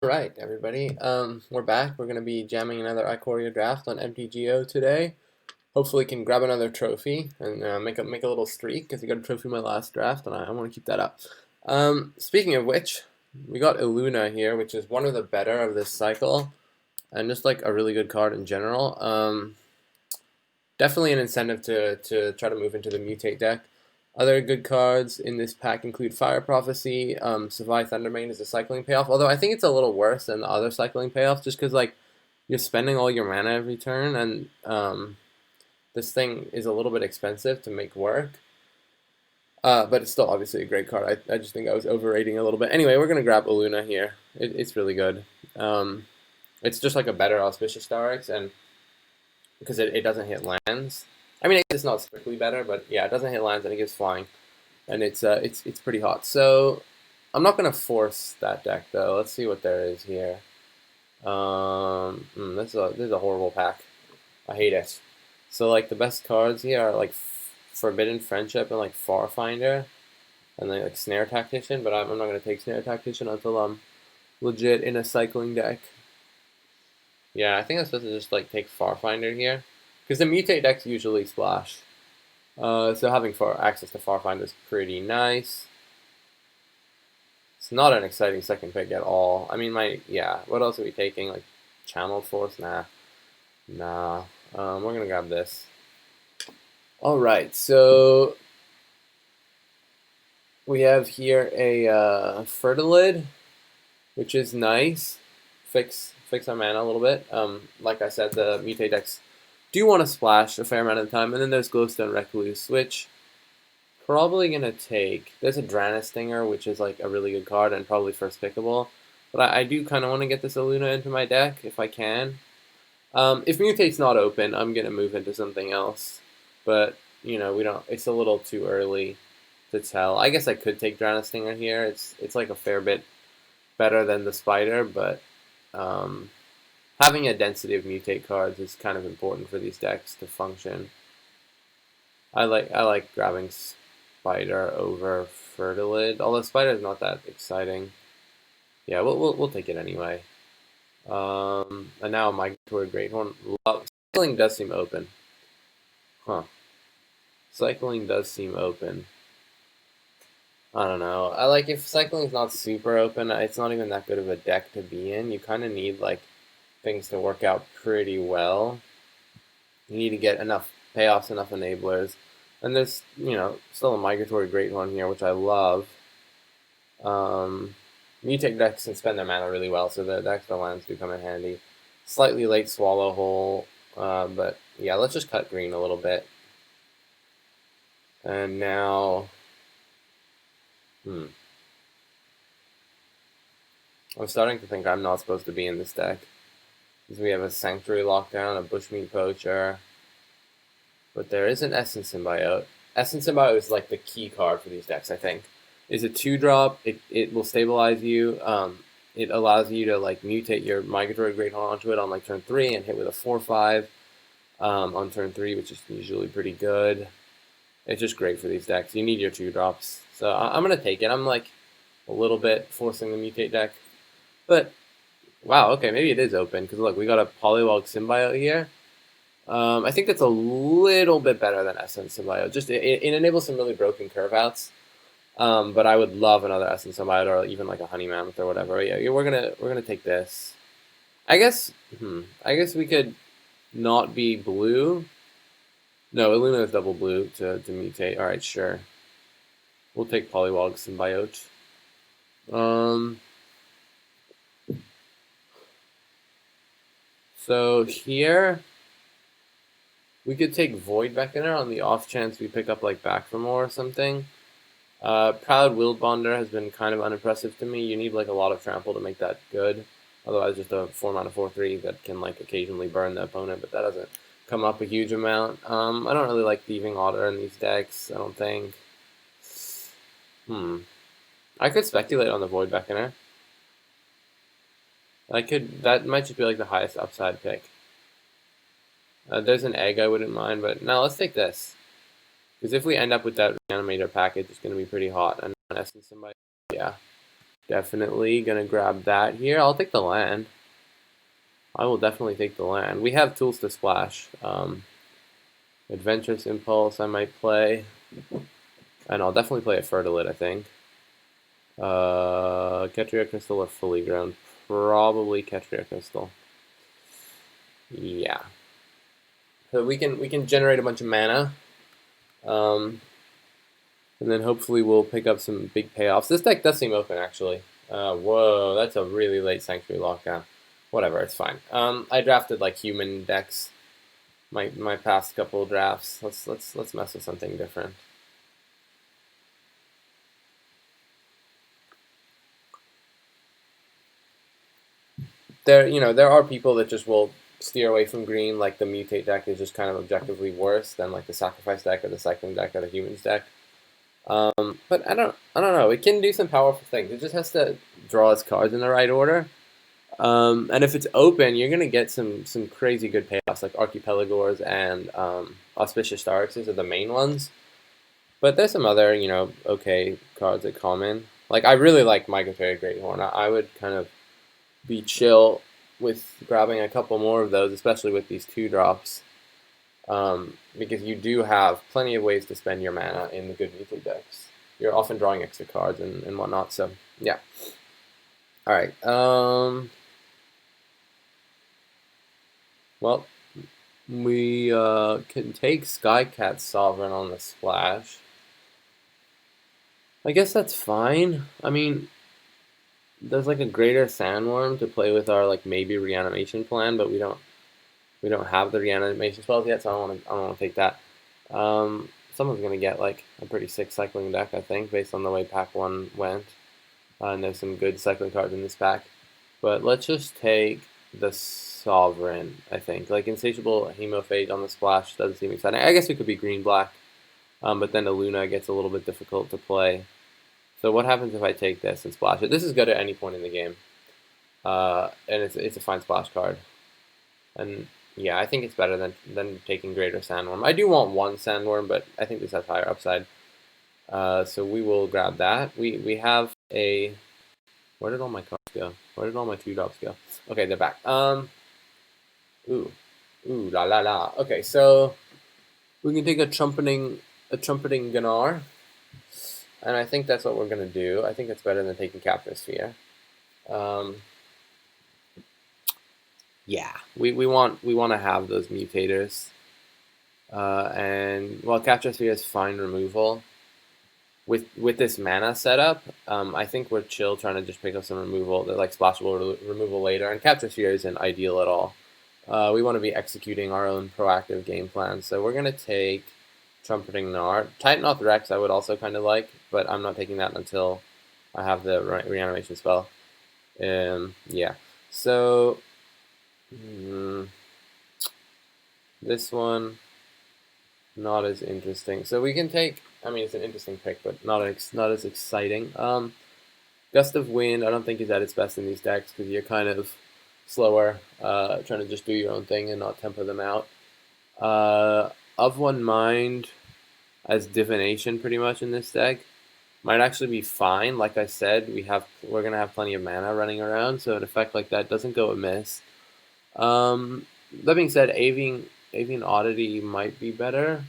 Alright, everybody. We're back. We're going to be jamming another Ikoria draft on MTGO today. Hopefully can grab another trophy and make a little streak because we got a trophy in my last draft and I want to keep that up. Speaking of which, we got Illuna here, which is one of the better of this cycle and just like a really good card in general. Definitely an incentive to try to move into the Mutate deck. Other good cards in this pack include Fire Prophecy, Survive Thundermane is a cycling payoff, although I think it's a little worse than the other cycling payoffs just because like you're spending all your mana every turn and this thing is a little bit expensive to make work. But it's still obviously a great card. I just think I was overrating a little bit. Anyway, we're going to grab Illuna here. It's really good. It's just like a better Auspicious Starix, and because it doesn't hit lands. I mean, it's not strictly better, but yeah, it doesn't hit lands and it gives flying, and it's pretty hot. So I'm not gonna force that deck though. Let's see what there is here. This is a horrible pack. I hate it. So like the best cards here are like Forbidden Friendship and like Farfinder, and then like Snare Tactician. But I'm not gonna take Snare Tactician until I'm legit in a cycling deck. Yeah, I think I'm supposed to just like take Farfinder here, because the mutate decks usually splash. So having access to Farfinder is pretty nice. It's not an exciting second pick at all. I mean, what else are we taking? Like Channeled Force? Nah. We're gonna grab this. All right, so we have here a Fertilid, which is nice. Fix our mana a little bit. Like I said, the mutate decks do want to splash a fair amount of the time, and then there's Glowstone Recluse, which probably gonna take. There's a Drana Stinger, which is like a really good card and probably first pickable, but I do kind of want to get this Illuna into my deck if I can. If Mutate's not open, I'm gonna move into something else, but we don't. It's a little too early to tell. I guess I could take Drana Stinger here. It's like a fair bit better than the Spider, but having a density of mutate cards is kind of important for these decks to function. I like grabbing Spider over Fertilid, although Spider is not that exciting. Yeah, we'll take it anyway. And now Migratory Greathorn. Cycling does seem open. Huh. Cycling does seem open. I don't know. I like if cycling's not super open, it's not even that good of a deck to be in. You kind of need like things to work out pretty well. You need to get enough payoffs, enough enablers. And there's, still a Migratory Greathorn here, which I love. Mutate decks can spend their mana really well, so the extra lands do come in handy. Slightly late Swallow Hole, but yeah, let's just cut green a little bit. And now, I'm starting to think I'm not supposed to be in this deck. Because we have a Sanctuary Lockdown, a Bushmeat Poacher, but there is an Essence Symbiote. Essence Symbiote is like the key card for these decks, I think. It's a 2-drop, it will stabilize you, it allows you to like mutate your Migratory Greathorn onto it on like turn 3 and hit with a 4/5 on turn 3, which is usually pretty good. It's just great for these decks. You need your 2-drops. So I'm going to take it. I'm like a little bit forcing the mutate deck. But, wow, okay, maybe it is open. Because look, we got a Polywog Symbiote here. I think that's a little bit better than Essence Symbiote. Just it enables some really broken curve outs. But I would love another Essence Symbiote or even like a Honey Mammoth or whatever. Yeah, we're gonna take this. I guess we could not be blue. No, Illuna is double blue to mutate. Alright, sure. We'll take Polywog Symbiote. So here we could take Void Beckoner on the off chance we pick up like Back for More or something. Proud Willbonder has been kind of unimpressive to me. You need like a lot of trample to make that good. Otherwise, just a 4-mana 4/3 that can like occasionally burn the opponent, but that doesn't come up a huge amount. I don't really like Thieving Otter in these decks. I don't think. I could speculate on the Void Beckoner. That might just be like the highest upside pick. There's an egg I wouldn't mind, but no, let's take this. Because if we end up with that Reanimator package, it's going to be pretty hot. And Essence Symbiote, yeah. Definitely gonna grab that here. I'll take the land. I will definitely take the land. We have tools to splash. Adventurous Impulse I might play. And I'll definitely play a Fertilid, I think. Ketria Crystal or Fully Grown? Probably Ketria Crystal. Yeah. So we can generate a bunch of mana. And then hopefully we'll pick up some big payoffs. This deck does seem open, actually. Whoa, that's a really late Sanctuary lockdown. Whatever, it's fine. I drafted like human decks my past couple of drafts. Let's mess with something different. There are people that just will steer away from green. Like the mutate deck is just kind of objectively worse than like the sacrifice deck or the cycling deck or the humans deck. But I don't know. It can do some powerful things. It just has to draw its cards in the right order. And if it's open, you're gonna get some crazy good payoffs like Archipelagors and Auspicious Starixes are the main ones. But there's some other okay cards that common. Like I really like Migratory Greathorn. I would kind of be chill with grabbing a couple more of those, especially with these 2-drops. Because you do have plenty of ways to spend your mana in the good mutate decks. You're often drawing extra cards and whatnot, so yeah. Alright, well, we can take Skycat Sovereign on the splash. I guess that's fine. I mean, there's like a Greater Sandworm to play with our like maybe reanimation plan, but we don't have the reanimation spells yet, so I don't want to take that. Someone's gonna get like a pretty sick cycling deck, I think, based on the way pack 1 went. And there's some good cycling cards in this pack. But let's just take the Sovereign, I think. Like Insatiable Hemophage on the splash doesn't seem exciting. I guess it could be green-black, but then the Luna gets a little bit difficult to play. So what happens if I take this and splash it? This is good at any point in the game. And it's a fine splash card. And yeah, I think it's better than taking Greater Sandworm. I do want 1 Sandworm, but I think this has higher upside. So we will grab that. We have a... Where did all my cards go? Where did all my 2-drops go? Okay, they're back. Ooh, la la la. Okay, so we can take a trumpeting Gunnar, and I think that's what we're gonna do. I think it's better than taking Capture Sphere. Yeah, we want to have those mutators, and while Capture Sphere is fine removal, with this mana setup, I think we're chill trying to just pick up some removal, that like splashable removal later, and Capture Sphere isn't ideal at all. We want to be executing our own proactive game plan, so we're gonna take Trumpeting Gnar. Titanoth Rex I would also kind of like, but I'm not taking that until I have the reanimation spell. Yeah, so this one not as interesting. So we can take. I mean, it's an interesting pick, but not as exciting. Gust of Wind I don't think is at its best in these decks because you're kind of slower, trying to just do your own thing and not tempo them out. Of One Mind as divination pretty much in this deck might actually be fine. Like I said, we're gonna have plenty of mana running around, so an effect like that doesn't go amiss. That being said, Avian Oddity might be better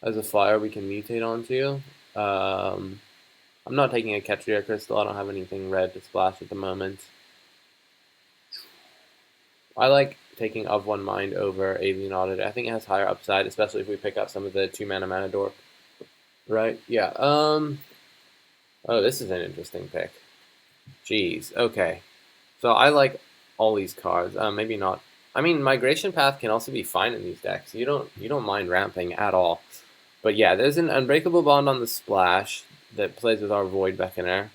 as a flyer we can mutate onto. I'm not taking a Ketria Crystal. I don't have anything red to splash at the moment. I like taking Of One Mind over Avian Oddity. I think it has higher upside, especially if we pick up some of the 2-mana dork. Right? Yeah. Oh, this is an interesting pick. Jeez. Okay. So I like all these cards. Maybe not. I mean, Migration Path can also be fine in these decks. You don't mind ramping at all. But yeah, there's an Unbreakable Bond on the splash that plays with our Void Beckoner.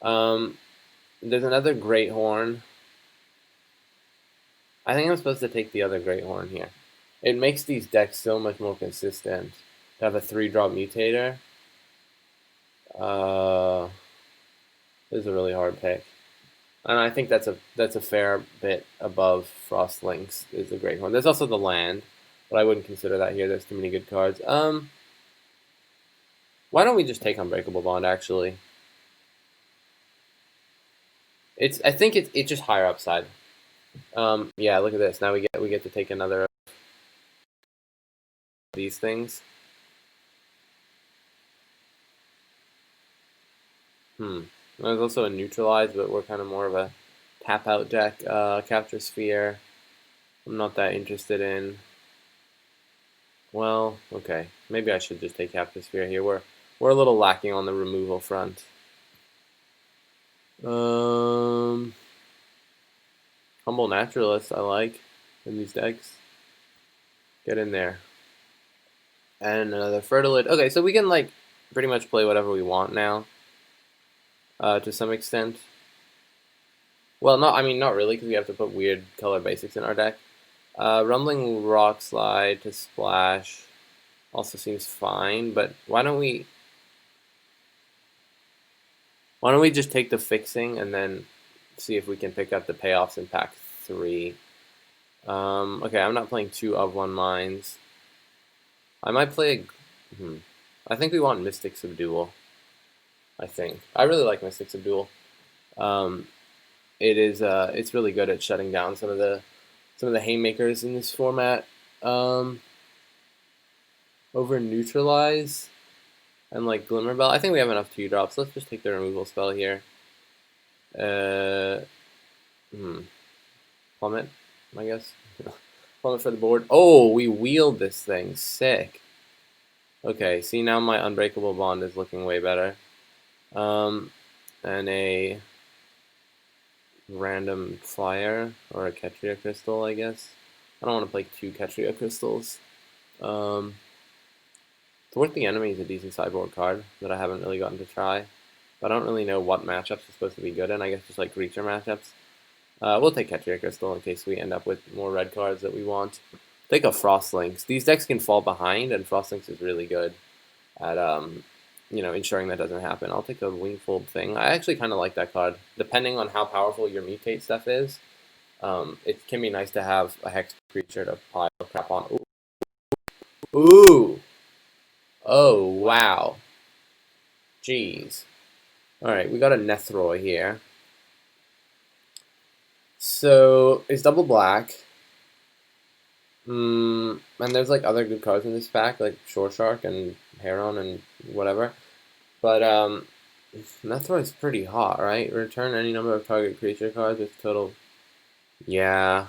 There's another Great Horn. I think I'm supposed to take the other Great Horn here. It makes these decks so much more consistent to have a 3-drop mutator. This is a really hard pick. And I think that's a fair bit above Frost Links is the Great Horn. There's also the land, but I wouldn't consider that here. There's too many good cards. Why don't we just take Unbreakable Bond, actually? I think it's just higher upside. Yeah, look at this. Now we get to take another of these things. There's also a neutralize, but we're kind of more of a tap out deck. Capture Sphere, I'm not that interested in. Well, okay, maybe I should just take Capture Sphere here. We're a little lacking on the removal front. Humble Naturalist, I like in these decks. Get in there. And another Fertilid. Okay, so we can like pretty much play whatever we want now. To some extent. Well, not really, because we have to put weird color basics in our deck. Rumbling Rock Slide to splash also seems fine, but why don't we just take the fixing and then see if we can pick up the payoffs in pack 3. Okay, I'm not playing 2 of 1 mines. I might play I think we want Mystic Subdual. I think. I really like Mystic Subdual. It's really good at shutting down some of the haymakers in this format. Over Neutralize and like Glimmerbell. I think we have enough 2-drops. Let's just take the removal spell here. Plummet, I guess. Plummet for the board. Oh, we wield this thing. Sick. Okay, see now my Unbreakable Bond is looking way better. And a random flyer or a Ketria Crystal, I guess. I don't want to play 2 Ketria Crystals. Thwart the Enemy is a decent sideboard card that I haven't really gotten to try. But I don't really know what matchups are supposed to be good in. I guess just like creature matchups. We'll take Ketria Crystal in case we end up with more red cards that we want. Take a Frostlinks. These decks can fall behind, and Frostlinks is really good at ensuring that doesn't happen. I'll take a Wingfold thing. I actually kind of like that card. Depending on how powerful your mutate stuff is, it can be nice to have a hex creature to pile crap on. Ooh! Oh, wow. Jeez. Alright, we got a Nethroi here. So, it's double black. And there's like other good cards in this pack, like Shore Shark and Heron and whatever. But Nethroi is pretty hot, right? Return any number of target creature cards with total. Yeah.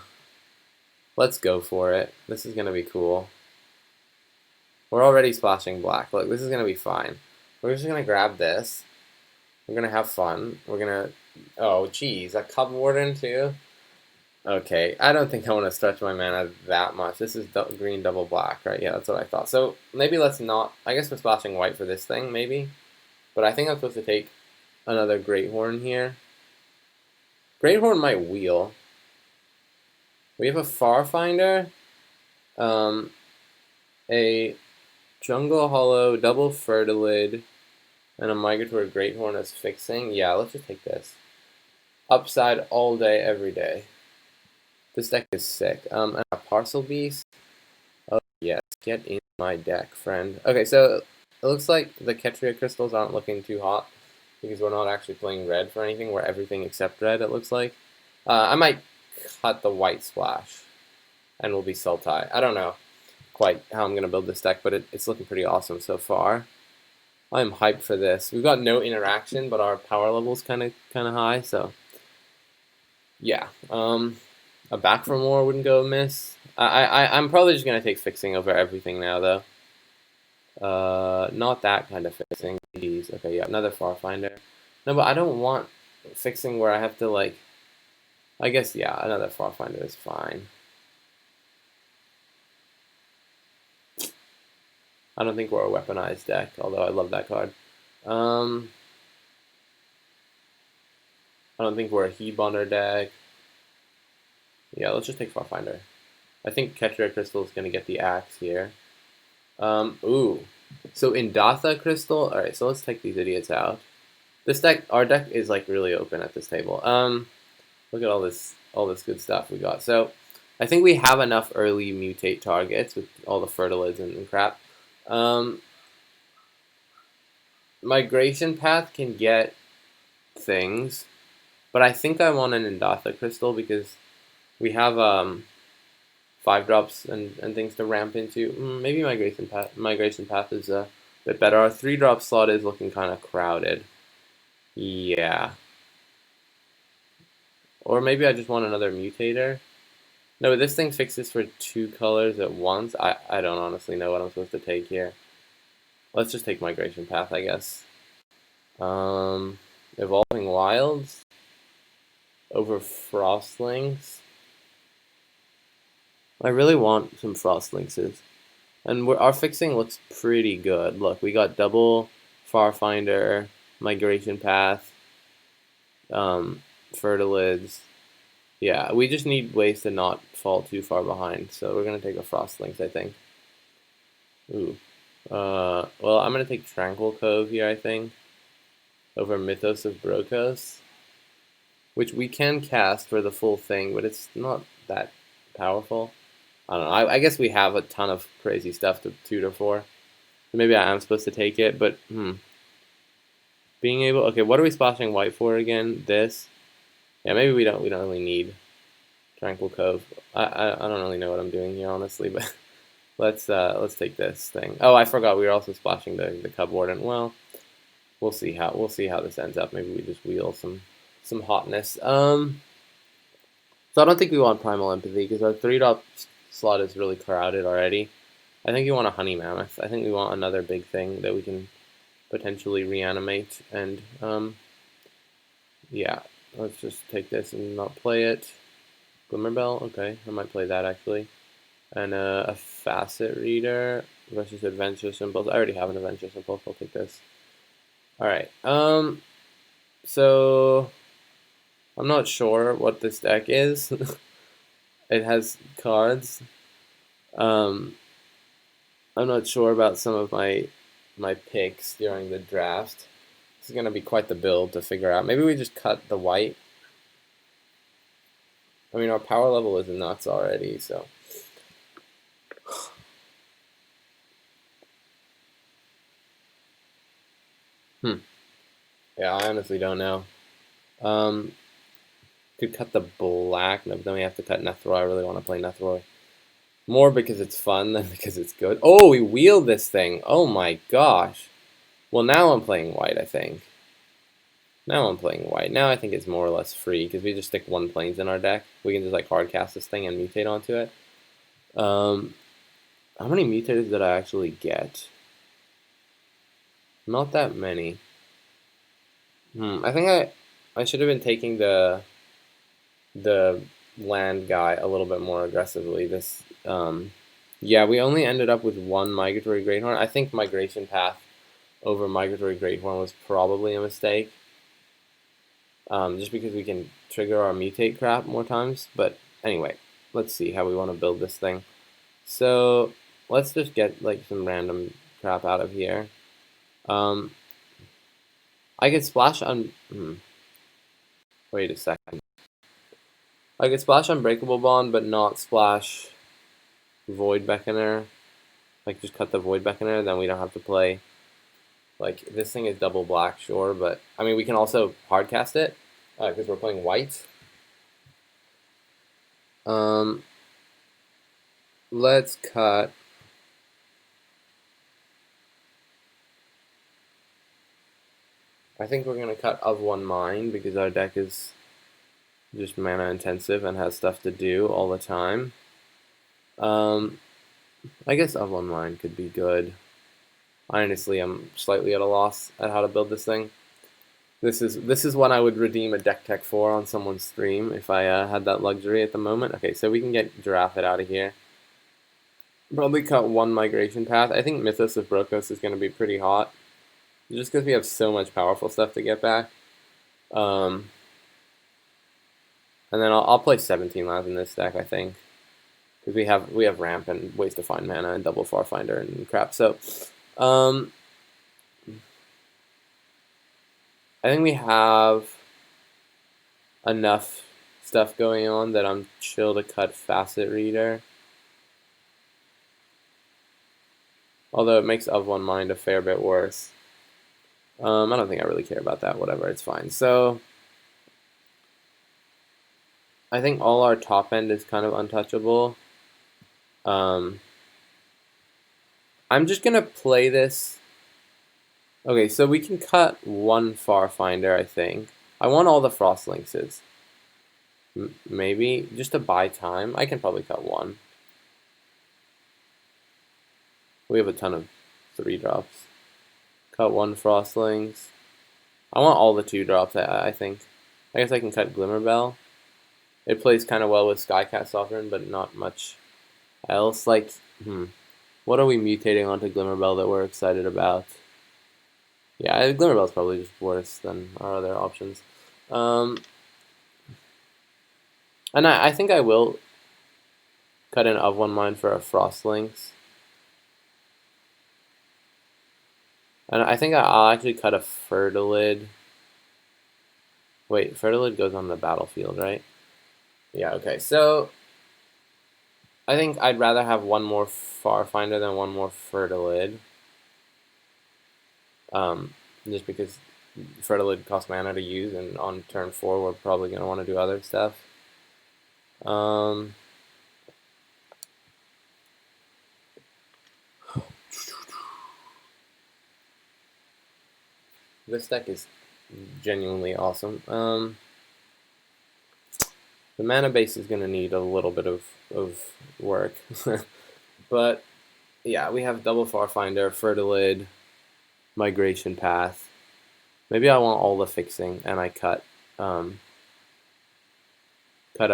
Let's go for it. This is gonna be cool. We're already splashing black. Look, this is gonna be fine. We're just gonna grab this. We're gonna have fun. We're gonna. Oh, geez, a Cub Warden too. Okay, I don't think I want to stretch my mana that much. This is green double black, right? Yeah, that's what I thought. So maybe let's not. I guess we're splashing white for this thing, maybe. But I think I'm supposed to take another Great Horn here. Great Horn might wheel. We have a Farfinder, a Jungle Hollow, double Fertilid, and a Migratory Great Horn as fixing. Yeah, let's just take this. Upside all day, every day. This deck is sick. And a Parcel Beast. Oh, yes. Get in my deck, friend. Okay, so it looks like the Ketria Crystals aren't looking too hot because we're not actually playing red for anything. We're everything except red, it looks like. I might cut the white splash and we'll be Sultai. I don't know quite how I'm going to build this deck, but it's looking pretty awesome so far. I'm hyped for this. We've got no interaction, but our power level's kind of high, so yeah. A Back for More wouldn't go amiss. I'm probably just gonna take fixing over everything now, though. Not that kind of fixing. Jeez. Okay, yeah, another Farfinder. No, but I don't want fixing where I have to like. I guess yeah, another Farfinder is fine. I don't think we're a weaponized deck, although I love that card. I don't think we're a Hebonder deck. Yeah, let's just take Farfinder. I think Ketria Crystal is going to get the axe here. Ooh. So Indatha Crystal. Alright, so let's take these idiots out. This deck, our deck is like really open at this table. Look at all this good stuff we got. So I think we have enough early mutate targets with all the Fertilids and crap. Migration Path can get things. But I think I want an Indatha crystal because we have 5-drops and things to ramp into. Maybe migration path is a bit better. Our 3-drop slot is looking kind of crowded. Yeah. Or maybe I just want another mutator. No, this thing fixes for 2 colors at once. I don't honestly know what I'm supposed to take here. Let's just take migration path, I guess. Evolving wilds over frostlings. I really want some frostlings. And our fixing looks pretty good. Look, we got double Farfinder, migration path, fertilids. Yeah, we just need ways to not fall too far behind. So we're gonna take a frostlings, I think. Ooh. Well, I'm gonna take Tranquil Cove here, I think, over Mythos of Brokos, which we can cast for the full thing, but it's not that powerful. I don't know. I guess we have a ton of crazy stuff to tutor for. Maybe I am supposed to take it, but being able. Okay, what are we splashing white for again? This. Yeah, maybe we don't really need Tranquil Cove. I don't really know what I'm doing here, honestly, but let's take this thing. Oh, I forgot we were also splashing the Cub Warden. Well, we'll see how this ends up. Maybe we just wheel some hotness. So I don't think we want Primal Empathy because our 3-drop slot is really crowded already. I think you want a Honey Mammoth. I think we want another big thing that we can potentially reanimate. And yeah, let's just take this and not play it. Glimmerbell, okay, I might play that actually. And a Facet Reader versus Adventurous Impulse. I already have an Adventurous Impulse. I'll take this. All right. So I'm not sure what this deck is. It has cards. I'm not sure about some of my picks during the draft. This is gonna be quite the build to figure out. Maybe we just cut the white. I mean, our power level is nuts already, so. Yeah, I honestly don't know. Could cut the black, no, but then we have to cut Nethroi. I really want to play Nethroi. More because it's fun than because it's good. Oh, we wheeled this thing. Oh my gosh. Well, now I'm playing white, I think. Now I'm playing white. Now I think it's more or less free because we just stick 1 planes in our deck. We can just like hard cast this thing and mutate onto it. How many mutators did I actually get? Not that many. I think I should have been taking the land guy a little bit more aggressively. This yeah, we only ended up with 1 Migratory Greathorn. I think Migration Path over Migratory Greathorn was probably a mistake. Just because we can trigger our mutate crap more times. But anyway, let's see how we want to build this thing. So let's just get like some random crap out of here. I could splash on. Wait a second. I could splash Unbreakable Bond, but not splash Void Beckoner. Like just cut the Void Beckoner, then we don't have to play. Like this thing is double black, sure, but I mean we can also hardcast it because we're playing white. Let's cut. I think we're gonna cut of 1 Mind because our deck is just mana intensive and has stuff to do all the time. I guess of 1 Mind could be good. Honestly, I'm slightly at a loss at how to build this thing. This is one I would redeem a deck tech for on someone's stream if I had that luxury at the moment. Okay, so we can get Giraffe out of here. Probably cut 1 Migration Path. I think Mythos of Brokos is going to be pretty hot. Just because we have so much powerful stuff to get back. And then I'll play 17 lands in this deck, I think. Because we have ramp and ways to find mana and double Farfinder and crap. So I think we have enough stuff going on that I'm chill to cut Facet Reader. Although it makes of 1 Mind a fair bit worse. I don't think I really care about that. Whatever, it's fine. So I think all our top end is kind of untouchable. I'm just gonna play this. Okay, so we can cut one Farfinder, I think. I want all the Frost Lynxes. Maybe, just to buy time. I can probably cut one. We have a ton of 3-drops. Cut one Frost Lynx. I want all the 2-drops, I think. I guess I can cut Glimmerbell. It plays kind of well with Skycat Sovereign, but not much else. Like, what are we mutating onto Glimmerbell that we're excited about? Yeah, Glimmerbell's probably just worse than our other options. And I think I will cut an of one mine for a Frost Lynx. And I think I'll actually cut a Fertilid. Wait, Fertilid goes on the battlefield, right? Yeah, okay. So I think I'd rather have one more Farfinder than one more Fertilid. Just because Fertilid costs mana to use, and on turn 4 we're probably going to want to do other stuff. This deck is genuinely awesome. The mana base is going to need a little bit of work. But yeah, we have double Farfinder, Fertilid, Migration Path. Maybe I want all the fixing and I cut a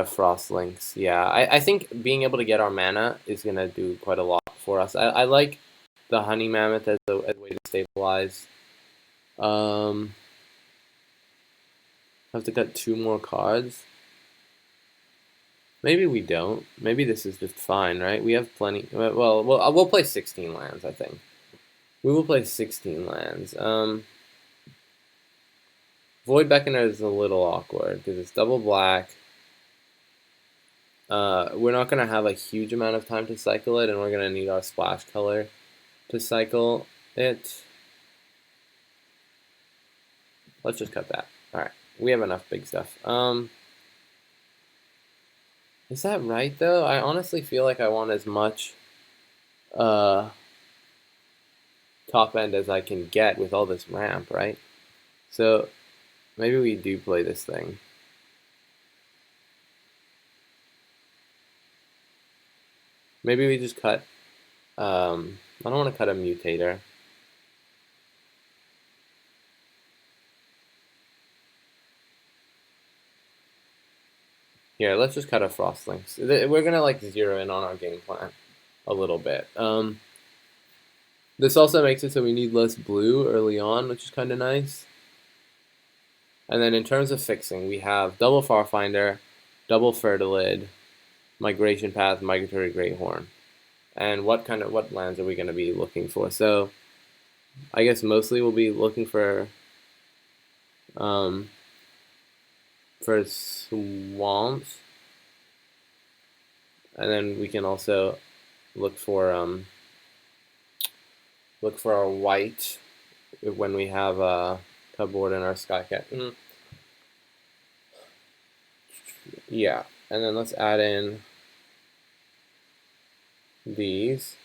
Frost Lynx. Yeah, I think being able to get our mana is going to do quite a lot for us. I like the Honey Mammoth as a way to stabilize. Have to cut 2 more cards. Maybe we don't. Maybe this is just fine, right? We have plenty. Well, we'll play 16 lands, I think. We will play 16 lands. Void Beckoner is a little awkward because it's double black. We're not going to have a huge amount of time to cycle it, and we're going to need our splash color to cycle it. Let's just cut that. Alright, we have enough big stuff. Is that right, though? I honestly feel like I want as much top end as I can get with all this ramp, right? So maybe we do play this thing. Maybe we just cut. I don't want to cut a Mutator. Here, let's just cut a Frost Lynx. We're gonna like zero in on our game plan a little bit. This also makes it so we need less blue early on, which is kind of nice. And then in terms of fixing, we have double Farfinder, double Fertilid, Migration Path, Migratory Greathorn. And what lands are we going to be looking for? So I guess mostly we'll be looking for swamps, and then we can also look for our white when we have a cupboard in our Skycat. Yeah, and then let's add in these.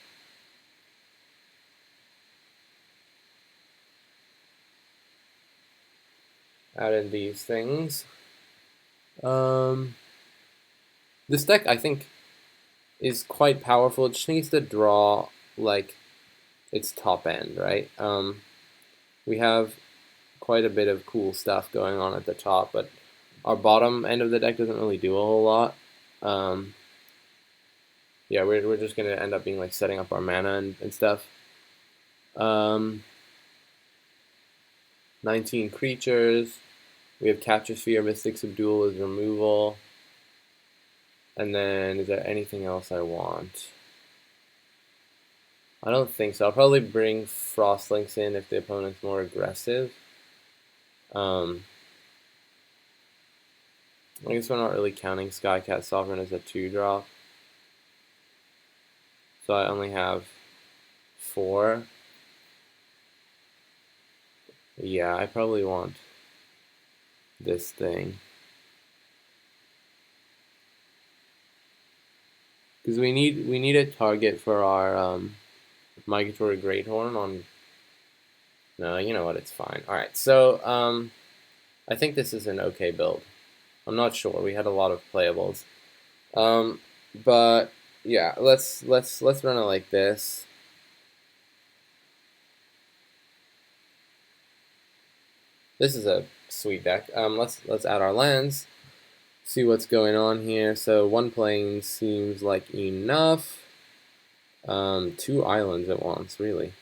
Add in these things. This deck, I think, is quite powerful. It just needs to draw like its top end, right? We have quite a bit of cool stuff going on at the top, but our bottom end of the deck doesn't really do a whole lot. Yeah, we're just gonna end up being like setting up our mana and stuff. 19 creatures. We have Capture Sphere, Mystic Subdual as removal. And then, is there anything else I want? I don't think so. I'll probably bring Frost Lynx in if the opponent's more aggressive. I guess we're not really counting Skycat Sovereign as a 2-drop. So I only have 4. Yeah, I probably want this thing. Because we need a target for our Migratory Greathorn on. No, you know what? It's fine. All right, so I think this is an okay build. I'm not sure. We had a lot of playables, but yeah, let's run it like this. This is a sweet deck. Let's add our lands. See what's going on here. So one plane seems like enough. 2 islands at once, really.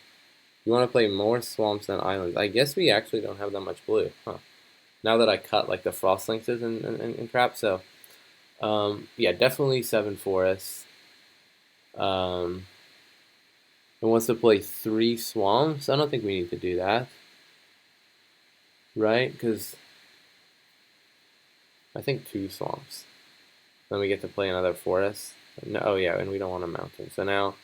You want to play more swamps than islands. I guess we actually don't have that much blue, huh? Now that I cut like the frost lynxes and crap, so yeah, definitely 7 forests. It wants to play 3 swamps. I don't think we need to do that, right? Because I think 2 swamps. Then we get to play another forest. No, oh yeah, and we don't want a mountain. So now,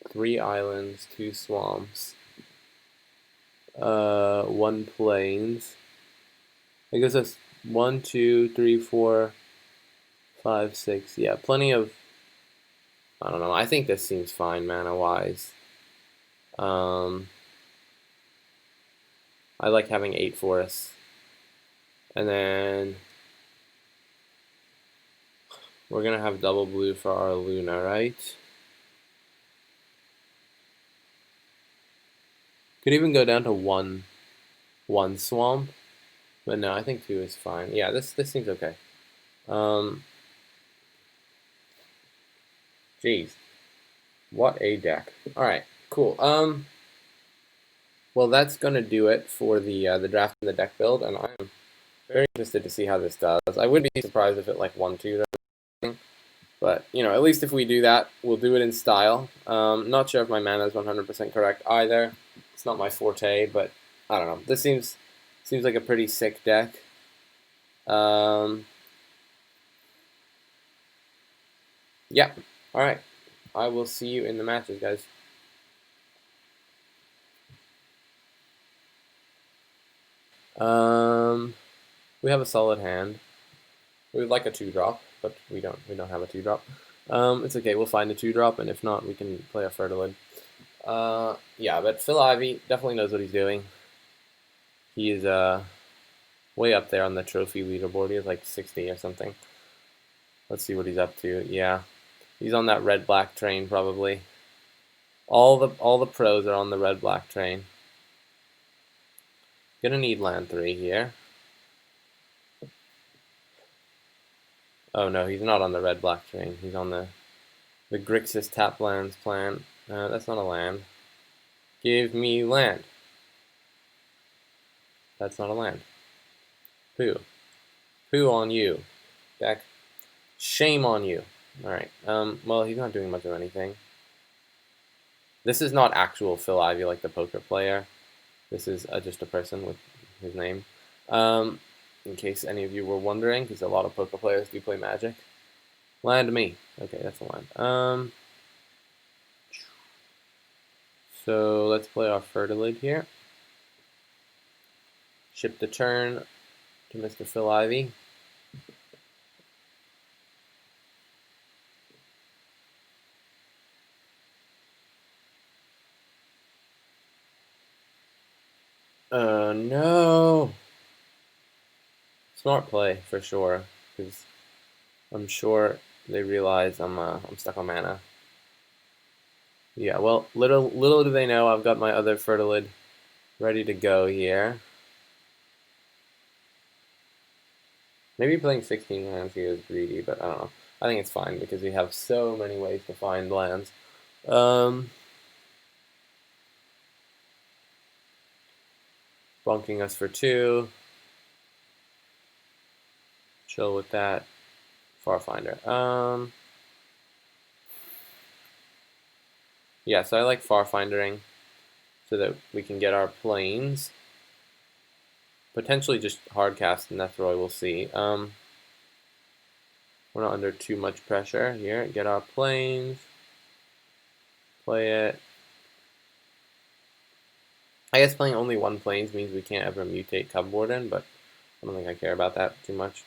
3 islands, 2 swamps, 1 plains. It gives us 1, 2, 3, 4, 5, 6. Yeah, plenty of. I don't know. I think this seems fine, mana-wise. I like having 8 forests. And then we're gonna have double blue for our Luna, right? Could even go down to one swamp, but no, I think 2 is fine. Yeah, this seems okay. Jeez, what a deck! All right, cool. Well, that's gonna do it for the draft and the deck build, and I'm very interested to see how this does. I wouldn't be surprised if it like 1-2 or something, but you know, at least if we do that, we'll do it in style. Not sure if my mana is 100% correct either. It's not my forte, but I don't know. This seems like a pretty sick deck. Yeah. All right. I will see you in the matches, guys. We have a solid hand. We would like a 2-drop, but we don't have a 2-drop. It's okay. We'll find a 2-drop, and if not, we can play a Fertilid. Yeah, but Phil Ivey definitely knows what he's doing. He is way up there on the trophy leaderboard. He has like 60 or something. Let's see what he's up to. Yeah, he's on that red-black train probably. All the pros are on the red-black train. Gonna need land 3 here. Oh no, he's not on the red-black train. He's on the Grixis tap lands plan. That's not a land. Give me land. That's not a land. Poo. Poo on you. Deck. Shame on you. Alright. Well, he's not doing much of anything. This is not actual Phil Ivey like the poker player. This is just a person with his name. In case any of you were wondering, because a lot of poker players do play Magic. Land me. Okay, that's a land. So let's play our Fertilid here. Ship the turn to Mr. Phil Ivey. No. Smart play for sure, because I'm sure they realize I'm stuck on mana. Yeah, well, little do they know I've got my other Fertilid ready to go here. Maybe playing 16 lands here is greedy, but I don't know. I think it's fine because we have so many ways to find lands. Bonking us for 2. Chill with that. Farfinder. Yeah, so I like Farfindering so that we can get our planes. Potentially just hardcast Nethroid, we'll see. We're not under too much pressure here. Get our planes. Play it. I guess playing only one planes means we can't ever mutate Cub Warden, but I don't think I care about that too much.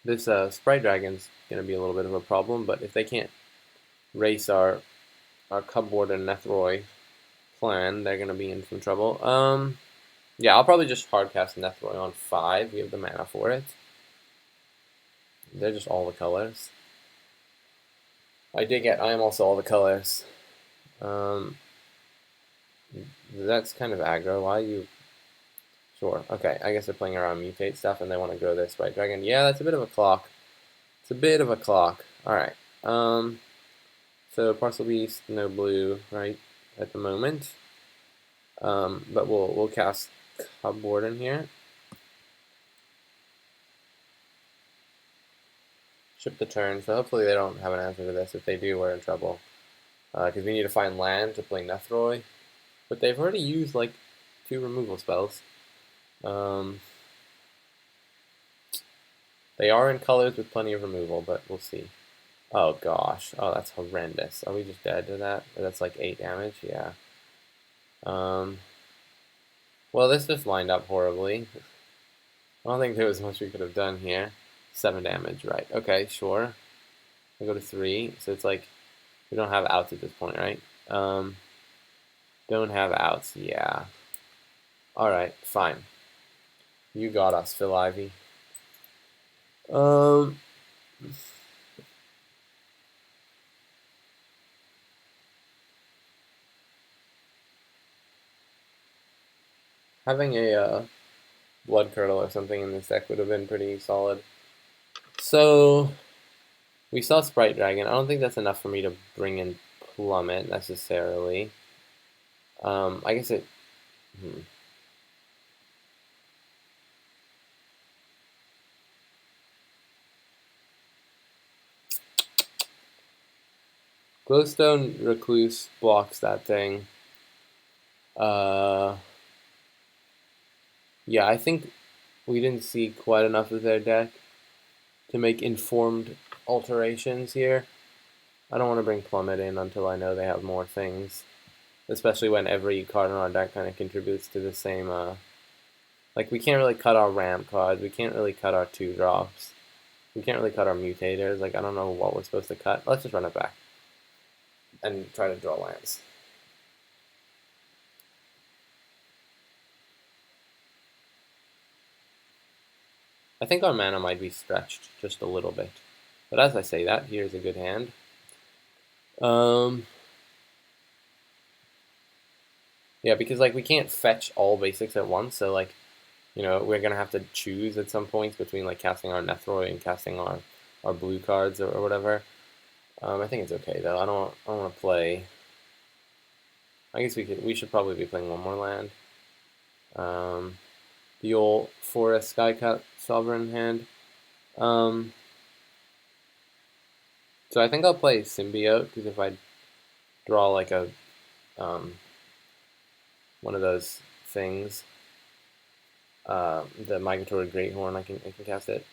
This Sprite Dragon's going to be a little bit of a problem, but if they can't race our Cub Warden Nethroy clan, they're going to be in some trouble. Yeah, I'll probably just hardcast Nethroy on 5. We have the mana for it. They're just all the colors. I am also all the colors. That's kind of aggro. Why you? Sure. Okay, I guess they're playing around mutate stuff and they want to grow this Sprite Dragon. Yeah, that's a bit of a clock. It's a bit of a clock. Alright. So Parcel Beast, no blue, right, at the moment. But we'll cast Cub Warden here. Ship the turn, so hopefully they don't have an answer to this. If they do, we're in trouble. Because we need to find land to play Nethroy. But they've already used, like, 2 removal spells. They are in colors with plenty of removal, but we'll see. Oh gosh. Oh, that's horrendous. Are we just dead to that? That's like 8 damage? Yeah. Well, this just lined up horribly. I don't think there was much we could have done here. 7 damage, right. Okay, sure. I go to 3, so it's like we don't have outs at this point, right? Don't have outs, yeah. Alright, fine. You got us, Phil Ivey. Having a Blood Curdle or something in this deck would have been pretty solid. So, we saw Sprite Dragon. I don't think that's enough for me to bring in Plummet, necessarily. I guess it... Glowstone Recluse blocks that thing. Yeah, I think we didn't see quite enough of their deck to make informed alterations here. I don't want to bring Plummet in until I know they have more things. Especially when every card in our deck kind of contributes to the same, like, we can't really cut our ramp cards, we can't really cut our 2-drops, we can't really cut our mutators, like, I don't know what we're supposed to cut. Let's just run it back and try to draw lands. I think our mana might be stretched just a little bit. But as I say that, here's a good hand. Yeah, because, like, we can't fetch all basics at once, so, like, you know, we're going to have to choose at some points between, like, casting our Nethroy and casting our blue cards or whatever. I think it's okay, though. I don't want to play... I guess we should probably be playing one more land. The old Forest Skycut Sovereign hand. So I think I'll play Symbiote, because if I draw, like, a... one of those things, the Migratory Greathorn, I can cast it.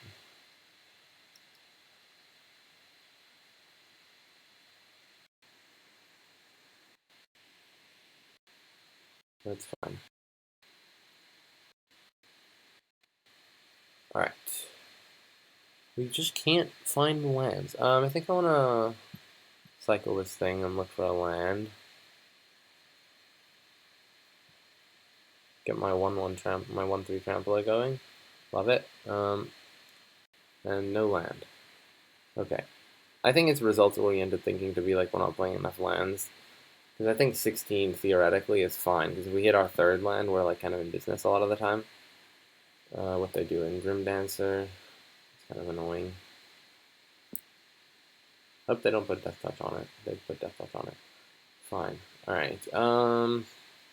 That's fine. Alright. We just can't find lands. I think I want to cycle this thing and look for a land. Get my 1/3 trampler going. Love it. And no land. Okay. I think it's results-oriented thinking to be like, we're not playing enough lands. Because I think 16 theoretically is fine. Because if we hit our 3rd land, we're like kind of in business a lot of the time. What they do in Grim Dancer. It's kind of annoying. Hope they don't put Death Touch on it. They put Death Touch on it. Fine. Alright.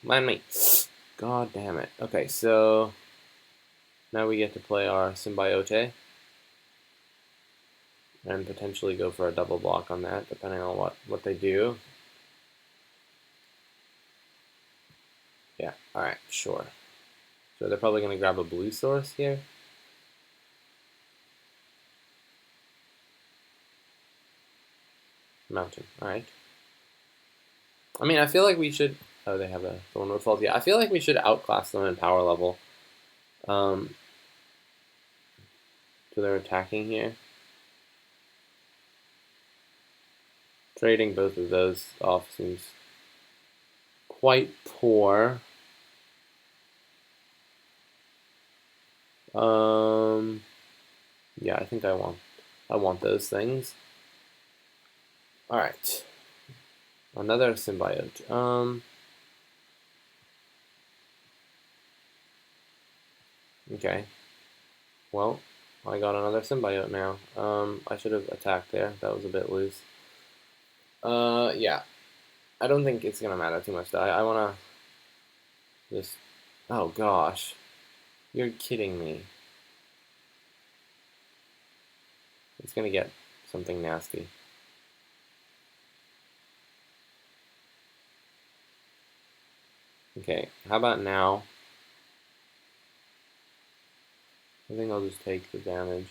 Land me. God damn it. Okay, so now we get to play our Symbiote. And potentially go for a double block on that, depending on what they do. Yeah, alright, sure. So they're probably going to grab a blue source here. Mountain. Alright. I mean, I feel like we should... Oh, they have a Thornwood Falls. Yeah, I feel like we should outclass them in power level. So they're attacking here. Trading both of those off seems quite poor. Yeah, I think I want those things. All right, another symbiote. Okay. Well, I got another symbiote now. I should have attacked there. That was a bit loose. Yeah. I don't think it's gonna matter too much though. I wanna just... Oh gosh. You're kidding me. It's gonna get something nasty. Okay, how about now? I think I'll just take the damage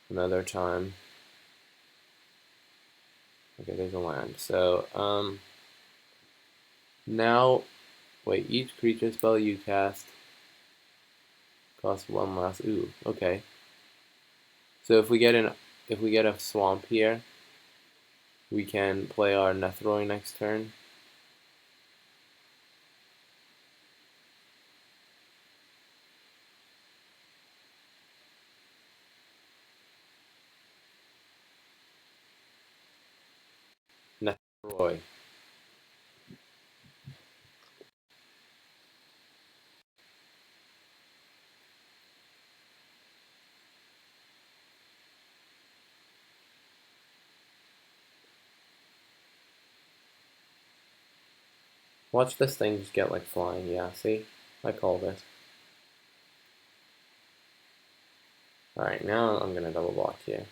another time. Okay, there's a land. So, now, wait, each creature spell you cast costs one less. Ooh, okay. So if we get a swamp here, we can play our Nethroi next turn. Nethroi. Watch this thing just get like flying. Yeah, see? I called it. Alright, now I'm gonna double block here.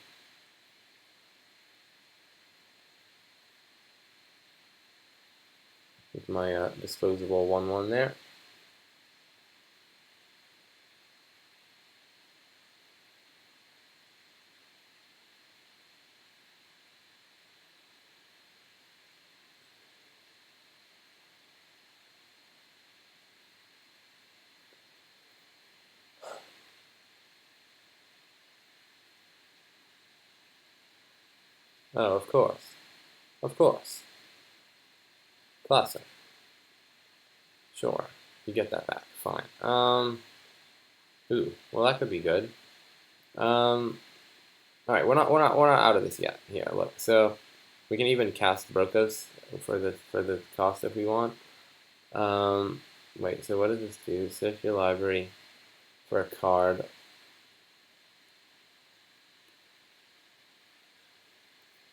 With my disposable 1/1 there. Oh, of course. Of course. Classic. Sure. You get that back. Fine. Ooh, well that could be good. Alright, we're not out of this yet. Here, look. So we can even cast Brokos for the cost if we want. Wait, so what does this do? Search your library for a card.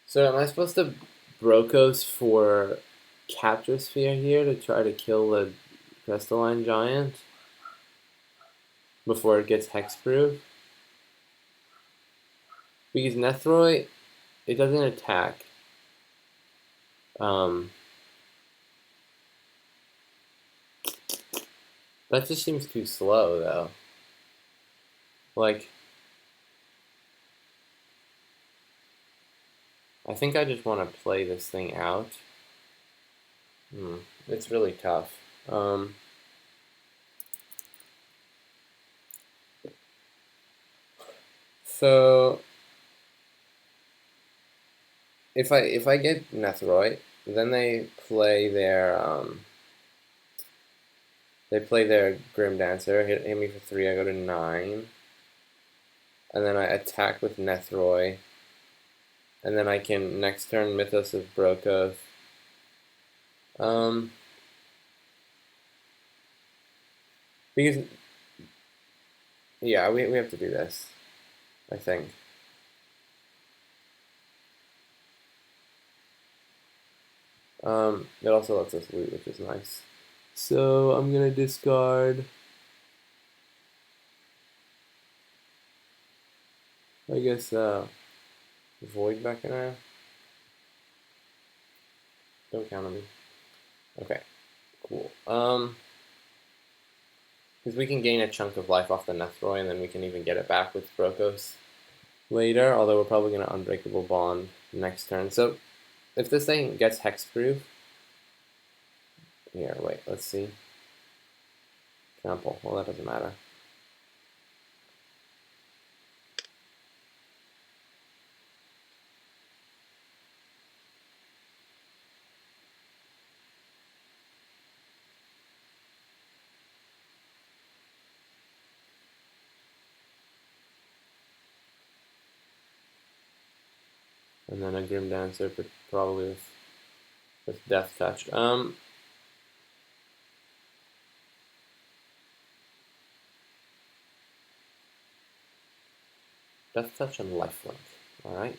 So am I supposed to Brokos for Captrosphere here to try to kill the Crystalline Giant before it gets hexproof? Because Nethroi, it doesn't attack. That just seems too slow, though. Like, I think I just want to play this thing out. It's really tough. So if I get Nethroi, then they play their Grim Dancer, hit me for 3, I go to 9. And then I attack with Nethroi. And then I can next turn Mythos of Brokoth. Because yeah, we have to do this, I think. It also lets us loot, which is nice. So I'm gonna discard, I guess, Void Beckoner. Don't count on me. Okay, cool. Because we can gain a chunk of life off the Nethroi, and then we can even get it back with Brokos. later, although we're probably going to Unbreakable Bond next turn. So if this thing gets Hexproof, here, wait, let's see. Trample, well, that doesn't matter. And then a Grim Dancer, probably with Death Touch. Death Touch and Lifelink. Alright.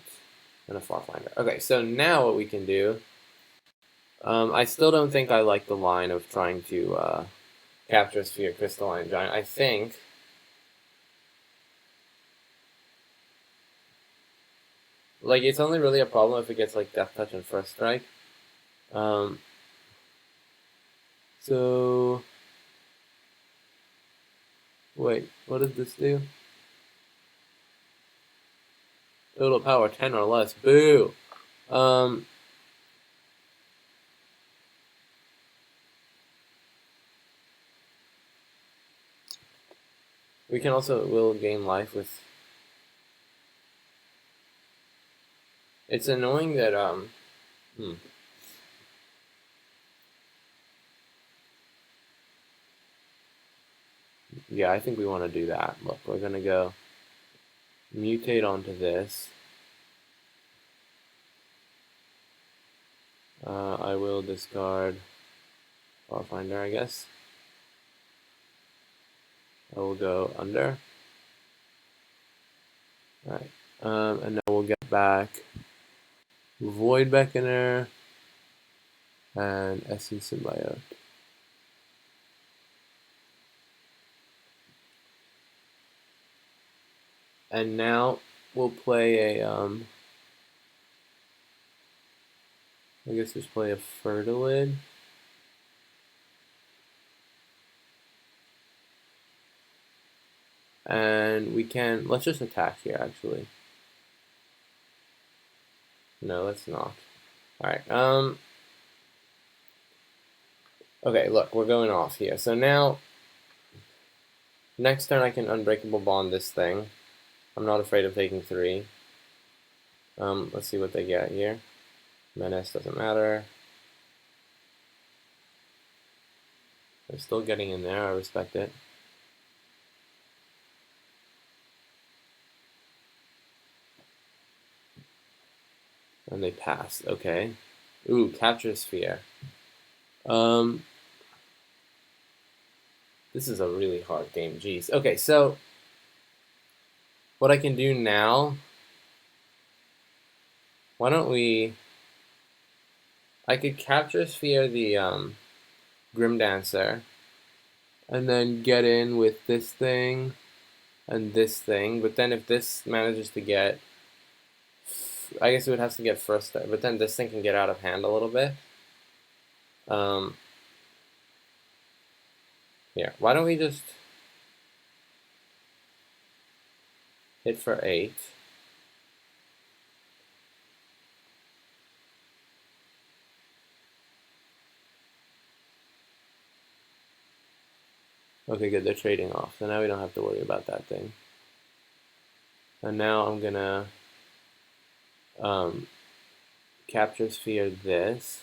And a Farfinder. Okay, so now what we can do. I still don't think I like the line of trying to capture a Sphere Crystalline Giant. I think. Like, it's only really a problem if it gets, like, Death Touch and First Strike. So. Wait, what does this do? Total power 10 or less. Boo! We can also will gain life with. It's annoying that Yeah, I think we want to do that. Look, we're gonna go mutate onto this. I will discard Farfinder, I guess. I will go under. Alright. And then we'll get back Void Beckoner and Essence Symbiote. And now we'll play a I guess just play a Fertilid. And we can, let's just attack here actually. No, let's not. Alright, okay, look, we're going off here. So now, next turn I can Unbreakable Bond this thing. I'm not afraid of taking 3. Let's see what they get here. Menace doesn't matter. They're still getting in there, I respect it. And they passed, okay. Ooh, Capture Sphere. This is a really hard game, jeez. Okay, so what I can do now, why don't we, I could Capture Sphere the Grim Dancer, and then get in with this thing and this thing, but then if this manages to get, I guess it would have to get first, but then this thing can get out of hand a little bit. Here, why don't we just hit for 8. Okay, good, they're trading off, so now we don't have to worry about that thing. And now I'm gonna Capture Sphere this.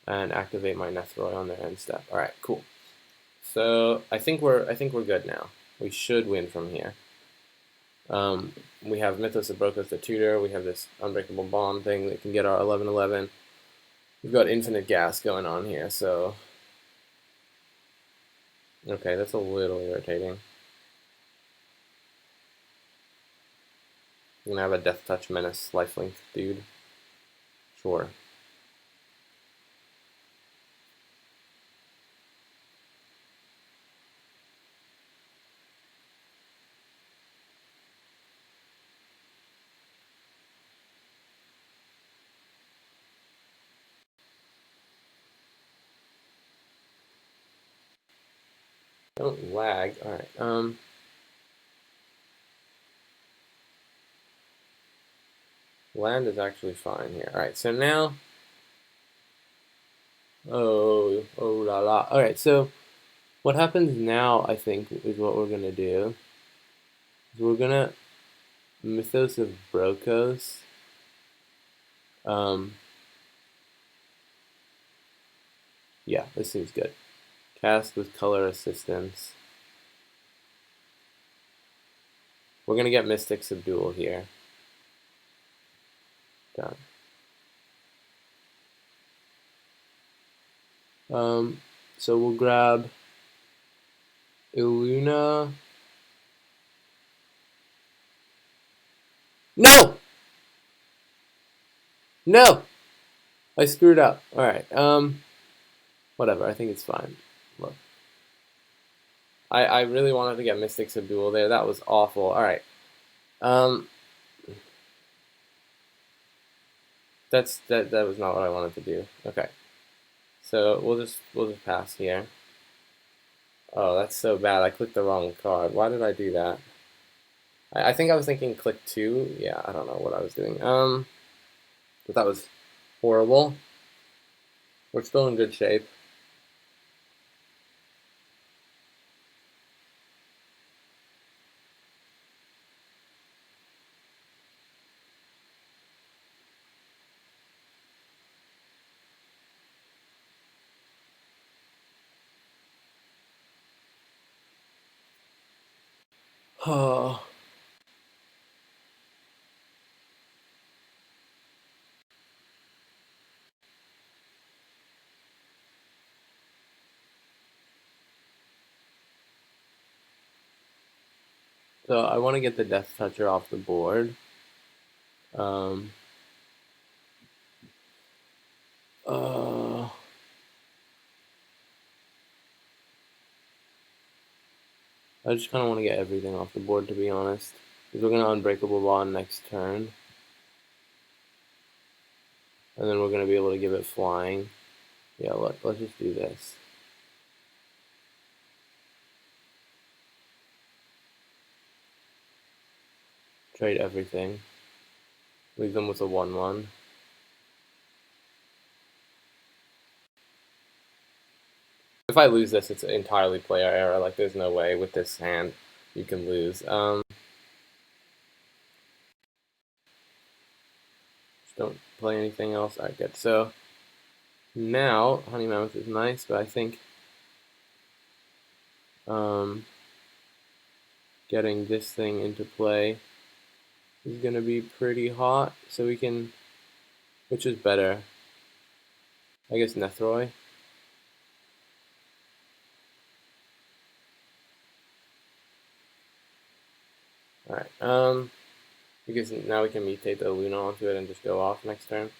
And activate my Nethroid on their end step. Alright, cool. So I think we're good now. We should win from here. We have Mythos of Brothos the tutor, we have this Unbreakable Bond thing that can get our 11/11. We've got infinite gas going on here, so okay, that's a little irritating. I'm gonna have a Death Touch Menace lifelink dude. Sure. Don't lag. Alright, land is actually fine here. Alright, so now, oh la la. Alright, so what happens now, I think, is what we're gonna do. Is we're gonna Mythos of Brokos. Yeah, this seems good. Cast with color assistance. We're gonna get Mystic Subdual here. Done. So we'll grab Illuna. No! No! I screwed up. Alright, whatever, I think it's fine. Look. I really wanted to get Mystic Subdual there. That was awful. Alright. That was not what I wanted to do. Okay. So we'll just pass here. Oh, that's so bad. I clicked the wrong card. Why did I do that? I think I was thinking click 2. Yeah, I don't know what I was doing. But that was horrible. We're still in good shape. Oh. So I want to get the Death Toucher off the board. I just kind of want to get everything off the board, to be honest. Because we're going to Unbreakable Bond next turn. And then we're going to be able to give it flying. Yeah, let's just do this. Trade everything. Leave them with a 1/1. If I lose this, it's entirely player error. Like, there's no way with this hand you can lose. Just don't play anything else. Alright, good. So now Honey Mammoth is nice, but I think getting this thing into play is gonna be pretty hot. So we can, which is better? I guess Nethroy. Alright, because now we can mutate the Luna onto it and just go off next turn.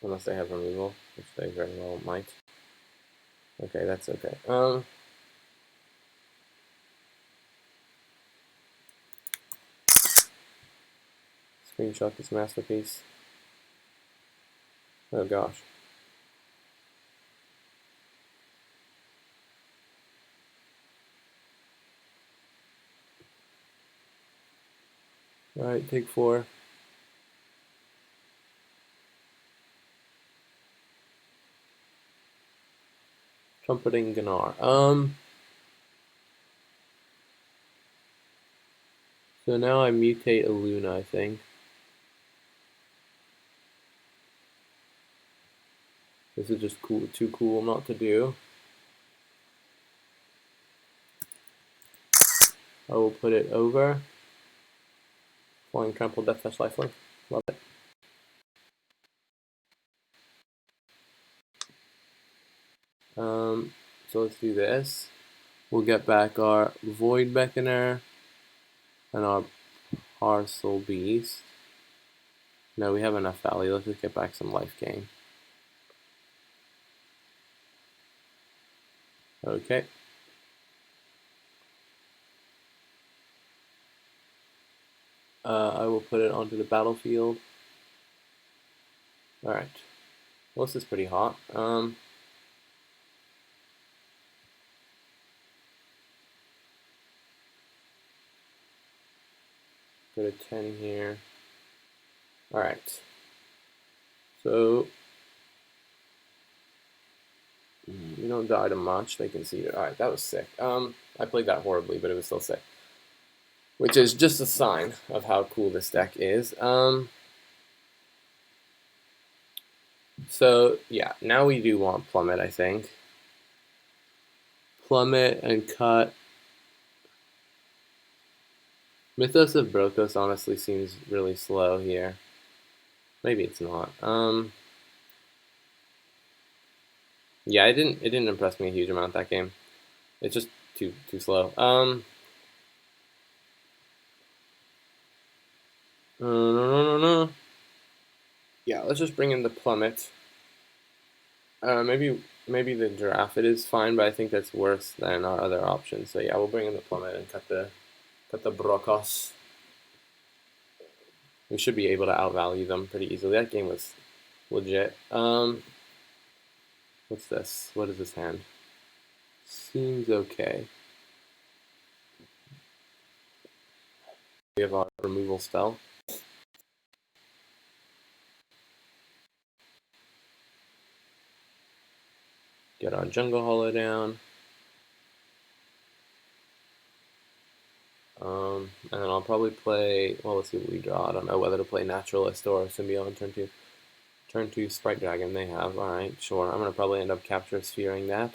Unless they have removal, which they very well might. Okay, that's okay. Screenshot this masterpiece. Oh gosh. Alright, take 4. Trumpeting Gnar. So now I mutate a Luna, I think. This is just cool, too cool not to do. I will put it over. Flying Trample, Death Touch, Lifelink. Love it. So let's do this. We'll get back our Void Beckoner and our Parcel Beast. No, we have enough value. Let's just get back some life gain. Okay. I will put it onto the battlefield. Alright. Well, this is pretty hot. Put a 10 here. Alright. So we don't die to much. They conceded. Alright, that was sick. I played that horribly, but it was still sick. Which is just a sign of how cool this deck is. So yeah, now we do want Plummet, I think. Plummet and cut. Mythos of Brothos honestly seems really slow here. Maybe it's not. Yeah, it didn't impress me a huge amount that game. It's just too slow. No. Yeah, let's just bring in the Plummet. Maybe the Giraffe is fine, but I think that's worse than our other options. So yeah, we'll bring in the Plummet and cut the Brokos. We should be able to outvalue them pretty easily. That game was legit. What's this? What is this hand? Seems okay. We have our removal spell. Get our Jungle Hollow down. And then I'll probably play, well, let's see what we draw. I don't know whether to play Naturalist or Symbiote on turn 2. Turn 2 Sprite Dragon they have. Alright, sure. I'm going to probably end up Capture Sphering that.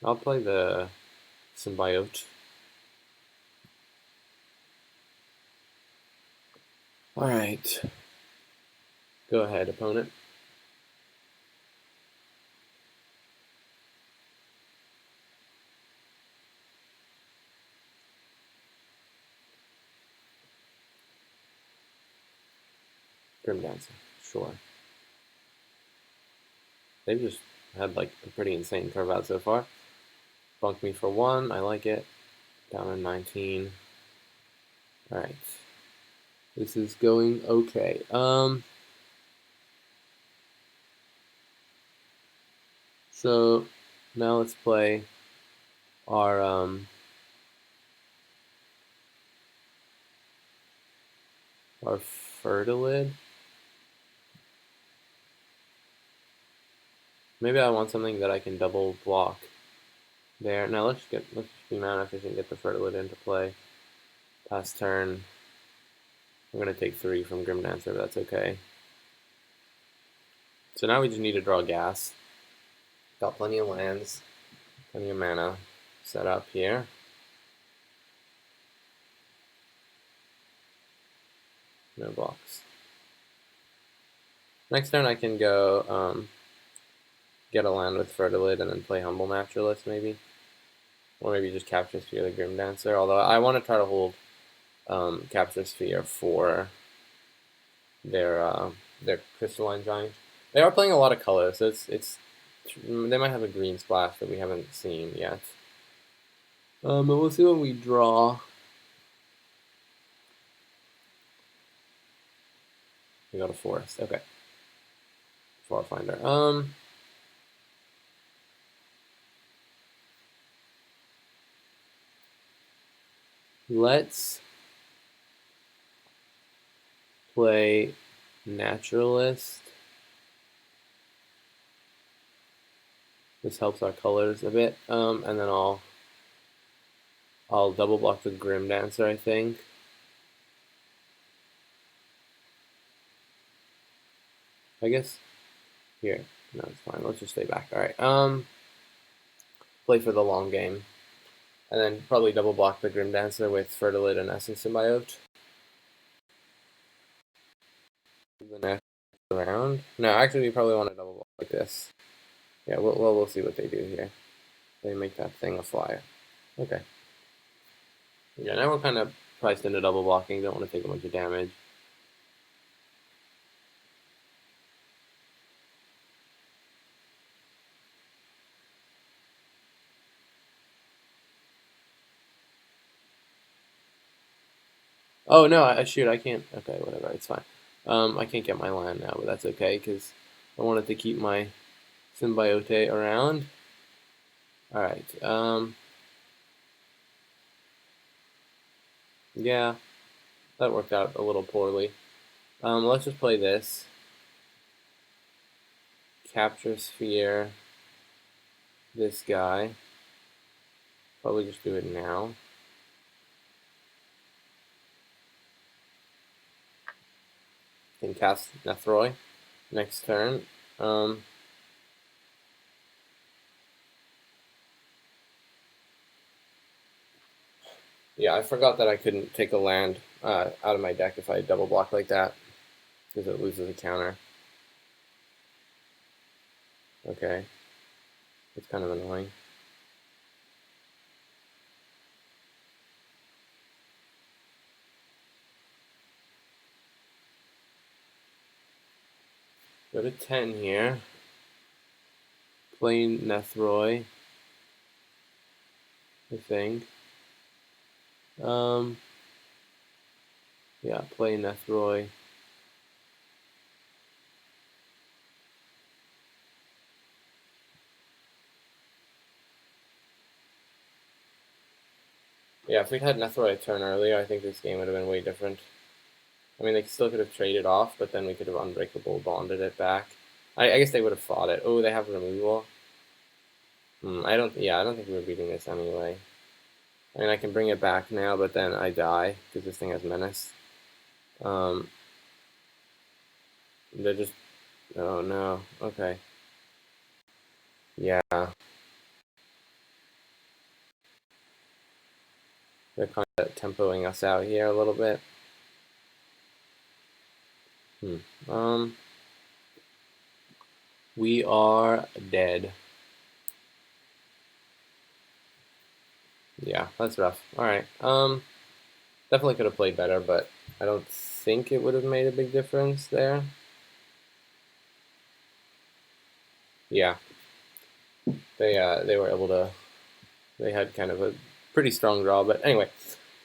I'll play the Symbiote. Alright. Go ahead, opponent. Grim Dancer, sure. They've just had like a pretty insane curve out so far. Bunk me for 1, I like it. Down in 19. Alright. This is going okay. So now let's play our Fertilid. Maybe I want something that I can double block there. Now let's just be mana efficient, get the Fertilid into play. Pass turn. I'm gonna take 3 from Grim Dancer, but that's okay. So now we just need to draw gas. Got plenty of lands, plenty of mana set up here. No blocks. Next turn I can go get a land with Fertilid and then play Humble Naturalist maybe. Or maybe just Capture Sphere the Grim Dancer, although I want to try to hold Capture Sphere for their Crystalline Giant. They are playing a lot of color, so they might have a green splash that we haven't seen yet. But we'll see what we draw. We got a forest. Okay. Far Finder. Let's play Naturalist. This helps our colors a bit. And then I'll double block the Grim Dancer, I think. I guess here. No, it's fine. Let's just stay back. Alright. Play for the long game. And then probably double block the Grim Dancer with Fertilid and Essence Symbiote. The next round. No, actually we probably want to double block like this. Yeah, we'll see what they do here. They make that thing a flyer. Okay. Yeah, now we're kind of priced into double blocking. Don't want to take a bunch of damage. Oh no, shoot, I can't. Okay, whatever, it's fine. I can't get my land now, but that's okay because I wanted to keep my Symbiote around. Alright, yeah, that worked out a little poorly. Let's just play this. Capture Sphere, this guy. Probably just do it now. Can cast Nethroy next turn. Yeah, I forgot that I couldn't take a land out of my deck if I double block like that, because it loses a counter. Okay. It's kind of annoying. Go to 10 here. Play Nethroy, I think. Yeah, play Nethroy. Yeah, if we'd had Nethroy a turn earlier, I think this game would have been way different. I mean, they still could have traded off, but then we could have Unbreakable bonded it back. I guess they would have fought it. Oh, they have removal. I don't think we were beating this anyway. I mean, I can bring it back now, but then I die because this thing has menace. They're just, oh no, okay. Yeah. They're kind of tempoing us out here a little bit. We are dead. Yeah, that's rough. Alright. Definitely could have played better, but I don't think it would have made a big difference there. Yeah. They were able to, they had kind of a pretty strong draw, but anyway.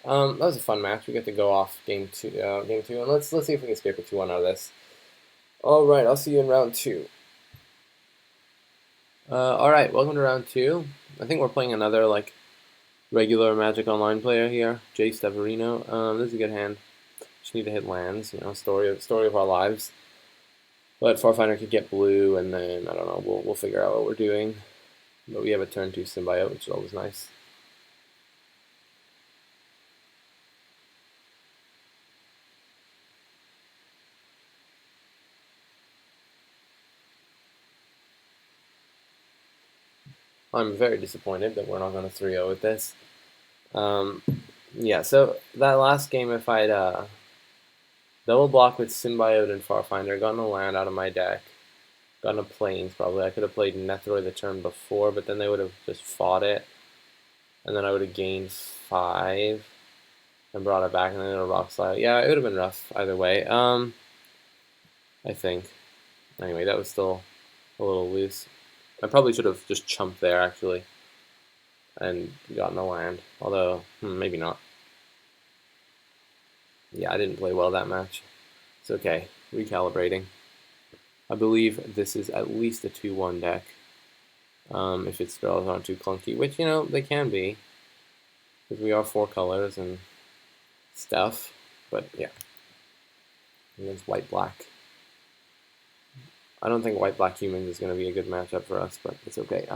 That was a fun match. We get to go off game two, and let's see if we can scrape a 2-1 out of this. All right, I'll see you in round 2. All right, welcome to round 2. I think we're playing another like regular Magic Online player here, Jay Steverino. This is a good hand. Just need to hit lands, you know, story of our lives. But Farfinder could get blue, and then I don't know. We'll figure out what we're doing. But we have a turn 2 symbiote, which is always nice. I'm very disappointed that we're not going to 3-0 with this. Yeah, so that last game, if I'd double block with Symbiote and Farfinder, gotten a land out of my deck, gotten a Plains probably. I could have played Nethroy the turn before, but then they would have just fought it, and then I would have gained 5 and brought it back, and then a Rock Slide. Yeah, it would have been rough either way. I think. Anyway, that was still a little loose. I probably should have just chumped there actually, and gotten a land. Although maybe not. Yeah, I didn't play well that match. It's okay. Recalibrating. I believe this is at least a 2-1 deck. If its spells aren't too clunky, which, you know, they can be. Because we are 4 colors and stuff. But, yeah. Against white-black. I don't think white-black humans is going to be a good matchup for us, but it's okay.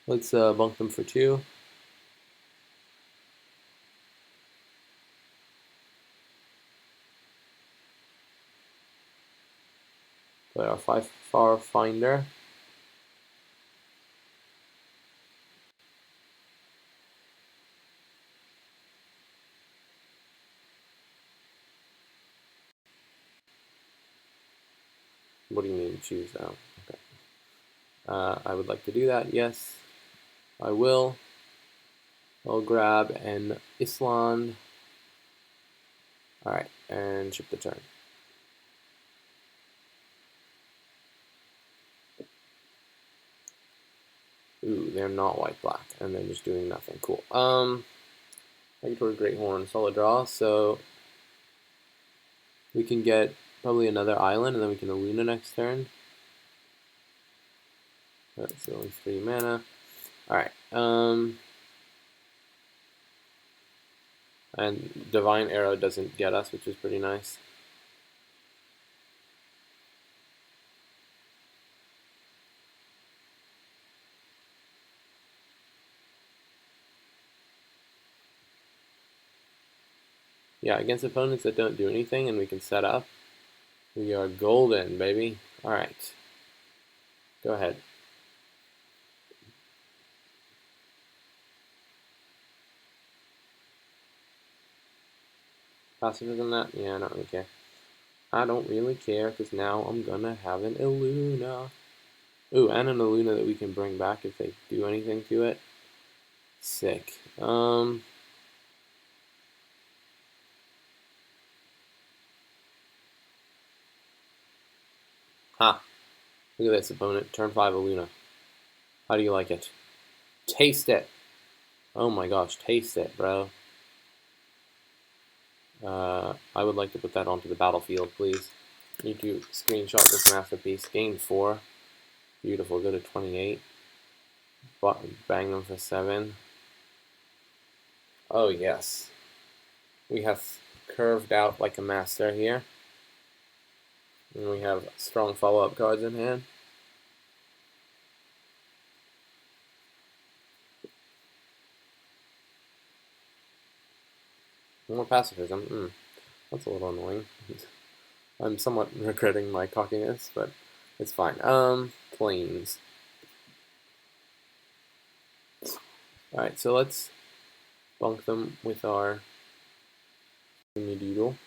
Let's bunk them for 2. Play our 5 Farfinder. What do you mean choose now? Okay. I would like to do that, yes. I will. I'll grab an Island. Alright, and ship the turn. Ooh, they're not white-black, and they're just doing nothing. Cool. Ikoria Great Horn, solid draw, so we can get probably another island, and then we can Illuna next turn. That's only 3 mana. Alright, and Divine Arrow doesn't get us, which is pretty nice. Yeah, against opponents that don't do anything and we can set up, we are golden, baby. Alright. Go ahead. Faster than that? Yeah, I don't really care. I don't really care, because now I'm gonna have an Illuna. Ooh, and an Illuna that we can bring back if they do anything to it. Sick. Ha! Look at this, opponent. Turn 5 Illuna. How do you like it? Taste it! Oh my gosh, taste it, bro. I would like to put that onto the battlefield, please. Need to screenshot this masterpiece. Gain 4. Beautiful. Go to 28. Bang them for 7. Oh, yes. We have curved out like a master here. And we have strong follow-up cards in hand. More pacifism. That's a little annoying. I'm somewhat regretting my cockiness, but it's fine. Planes. Alright, so let's bunk them with our doodle.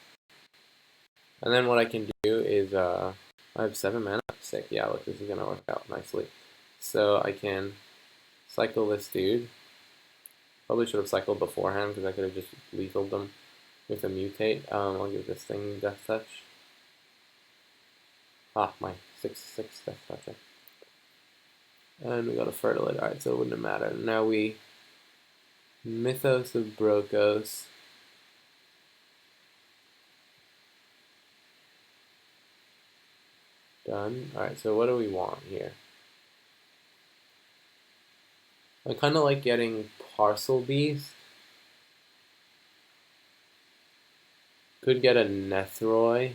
And then what I can do is, I have 7 mana. Sick, yeah, look, this is gonna work out nicely. So I can cycle this dude. Probably should have cycled beforehand, because I could have just lethaled them with a mutate. I'll give this thing Death Touch. Ah, my 6/6 Death Touch. And we got a Fertilid. Alright, so it wouldn't matter. Now we Mythos of Brokos. Done. Alright, so what do we want here? I kind of like getting Parcel Beast. Could get a Nethroi.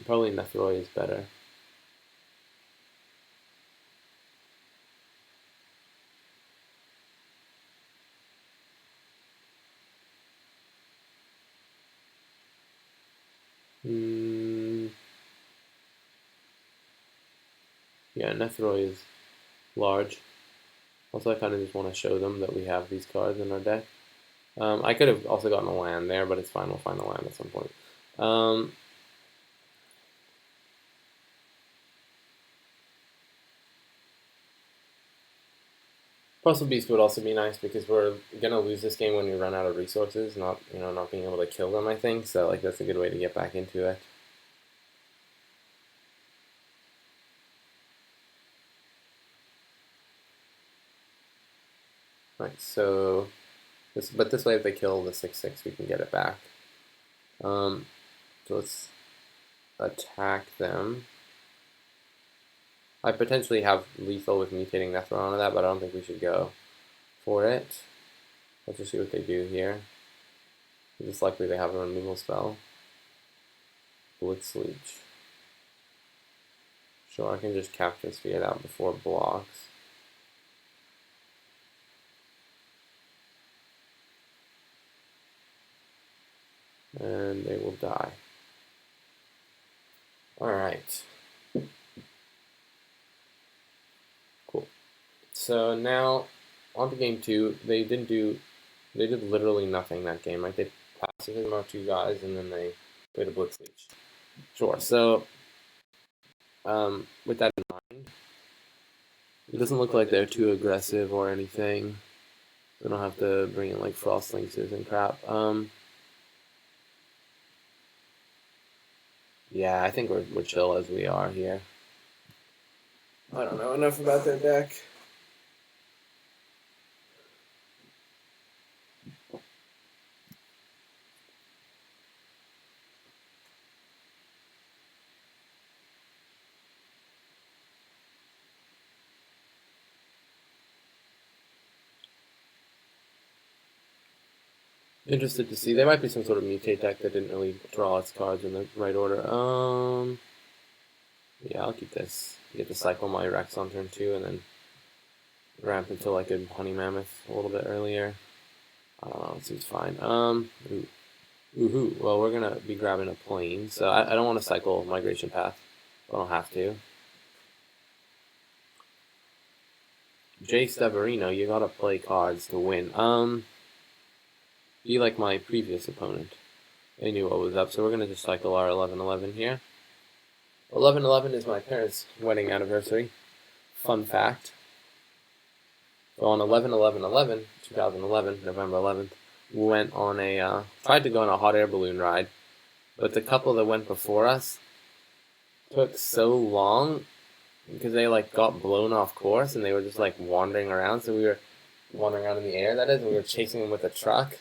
Probably Nethroi is better. Yeah, Nethroi is large. Also, I kind of just want to show them that we have these cards in our deck. I could have also gotten a land there, but it's fine. We'll find a land at some point. Puzzle Beast would also be nice because we're gonna lose this game when we run out of resources, not being able to kill them. I think so. Like that's a good way to get back into it. Right. So this way, if they kill the 6/6, we can get it back. So let's attack them. I potentially have lethal with mutating Nethrone onto that, but I don't think we should go for it. Let's just see what they do here. It's likely they have a removal spell. Blitzleech. Sure, I can just capture Sphere out before it blocks. And they will die. Alright. Cool. So now, on to game 2. They did literally nothing that game. Like, they passed our 2 guys, and then they played a Blitzleech. Sure, so, with that in mind, it doesn't look like they're too aggressive or anything. We don't have to bring in, like, Frost Lynxes and crap. Yeah, I think we're chill as we are here. I don't know enough about their deck. Interested to see. There might be some sort of mutate deck that didn't really draw its cards in the right order. Yeah, I'll keep this. Get to cycle my Rex on turn 2 and then ramp until I could Honey Mammoth a little bit earlier. I don't know, it seems fine. Woohoo. Well, we're gonna be grabbing a plane, so I don't want to cycle Migration Path. I don't have to. Jay Severino, you gotta play cards to win. Be like my previous opponent. They knew what was up, so we're gonna just cycle our 11-11 here. 11-11 is my parents' wedding anniversary. Fun fact. So on 11-11-11, 2011, November 11th, we went on tried to go on a hot air balloon ride, but the couple that went before us took so long because they like got blown off course and they were just like wandering around. So we were wandering around in the air, that is, and we were chasing them with a truck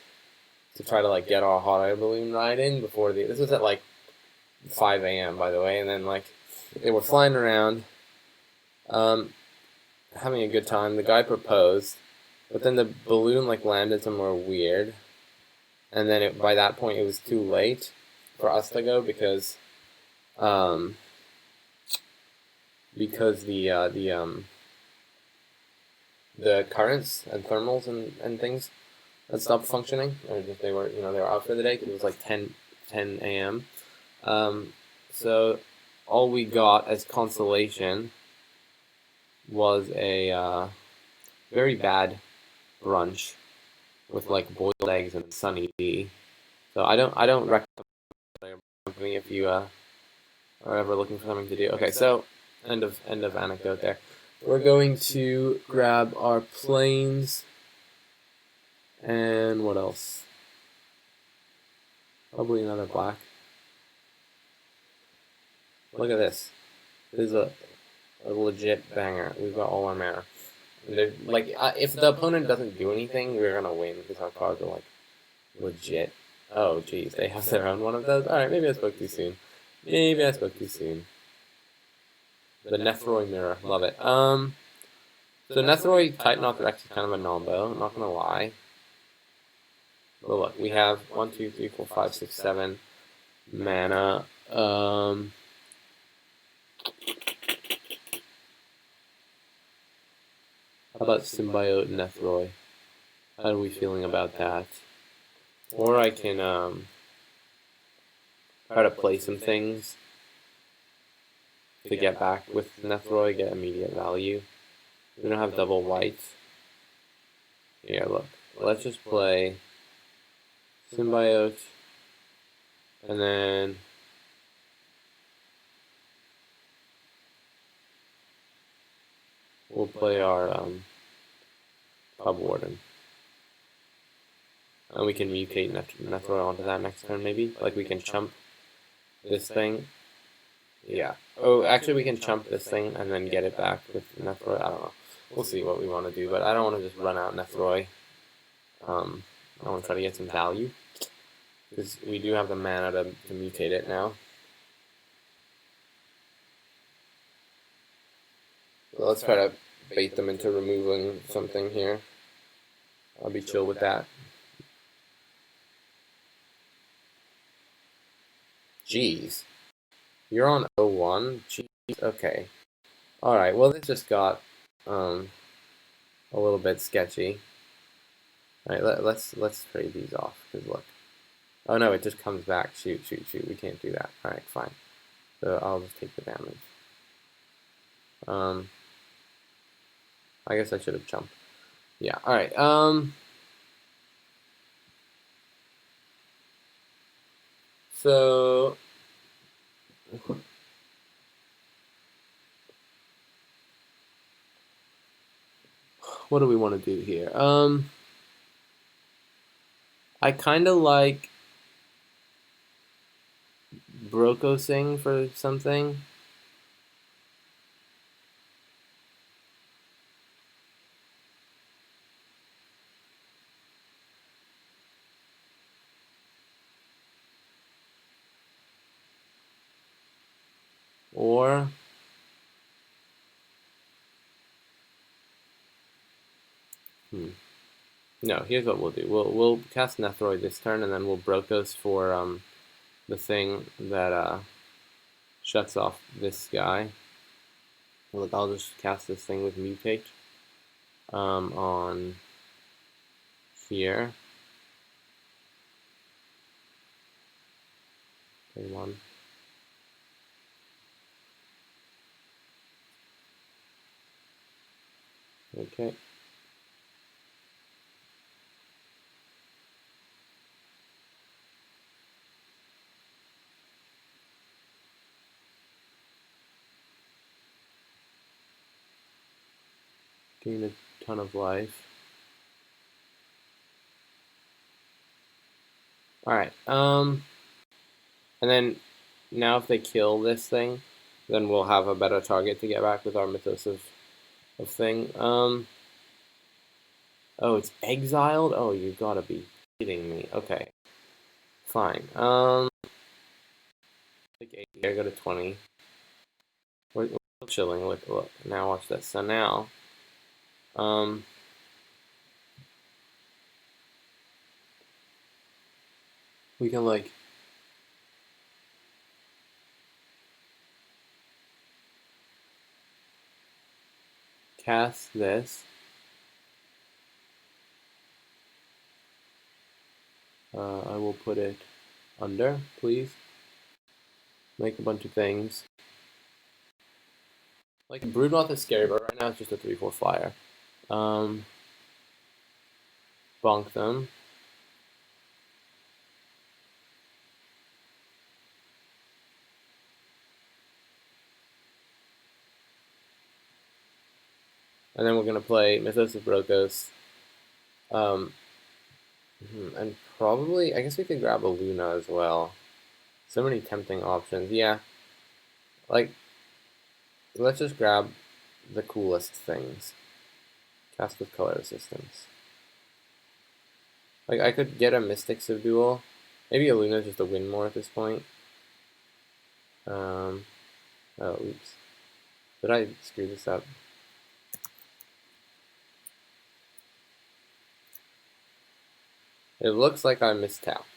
to try to like get our hot air balloon ride in before this was at like 5 a.m. by the way, and then like they were flying around, having a good time. The guy proposed, but then the balloon like landed somewhere weird, and then by that point it was too late for us to go because the currents and thermals and things had stopped functioning, or just they were out for the day because it was like 10 a.m. So all we got as consolation was a very bad brunch with like boiled eggs and Sunny D. So I don't recommend company if you are ever looking for something to do. Okay, so end of anecdote there. We're going to grab our planes and what else? Probably another black. Look at this. This is a legit banger. We've got all our mana. Like, if the opponent doesn't do anything, we're gonna win because our cards are like legit. Oh, jeez, they have their own one of those. All right, maybe I spoke too soon. Maybe I spoke too soon. The Nethroi Mirror, love it. So Nethroi Titan off Rex is kind of a nombo. I'm not gonna lie. But look, we have 1, 2, 3, 4, 5, 6, 7 mana. How about Symbiote Nethroi? How are we feeling about that? Or I can try to play some things to get back with Nethroi, get immediate value. We don't have double whites. Here, look. Let's just play Symbiote, and then we'll play our Pub Warden. And we can mutate Nethroi onto that next turn, maybe? Like, we can chump this thing. Yeah. Oh, actually, we can chump this thing and then get it back with Nethroi. I don't know. We'll see what we want to do, but I don't want to just run out Nethroi. I want to try to get some value, because we do have the mana to mutate it now. So let's try to bait them into removing something here. I'll be chill with that. Jeez. You're on 0-1? Jeez, okay. Alright, well this just got a little bit sketchy. Alright, let's trade these off, because look. Oh no, it just comes back. Shoot, we can't do that. Alright, fine. So I'll just take the damage. I guess I should have jumped. Yeah, alright, so what do we want to do here? I kind of like Brokosing for something. Or No, here's what we'll do. We'll cast Nethroid this turn, and then we'll Brokos for the thing that shuts off this guy. Look, I'll just cast this thing with Mutate on here. Play one. Okay. Gain a ton of life. Alright, and then now if they kill this thing, then we'll have a better target to get back with our Mythos of thing. Oh, it's exiled? Oh, you gotta be kidding me. Okay. Fine. Take 8 here, go to 20. We're still chilling. Look, now watch this. So now, we can like cast this. I will put it under, please. Make a bunch of things. Like Broodmoth is scary, but right now it's just a 3/4 flyer. Bonk them. And then we're gonna play Mythos of Brokos. And probably, I guess we could grab a Luna as well. So many tempting options. Yeah. Like, let's just grab the coolest things. Cast with color assistance. Like, I could get a Mystic Subdual. Maybe a Luna just to win more at this point. Oh, oops. Did I screw this up? It looks like I mistapped.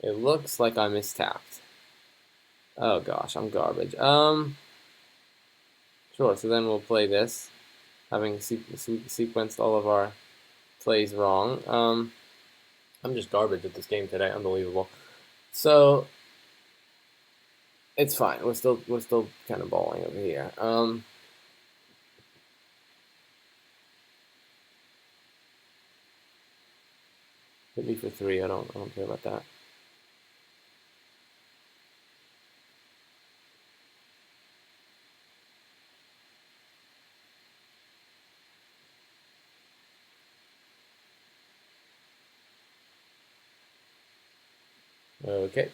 It looks like I mistapped. Oh gosh, I'm garbage. Sure, so then we'll play this, having sequenced all of our plays wrong. I'm just garbage at this game today, unbelievable. So it's fine. We're still kind of balling over here. Hit me for 3. I don't care about that. Okay.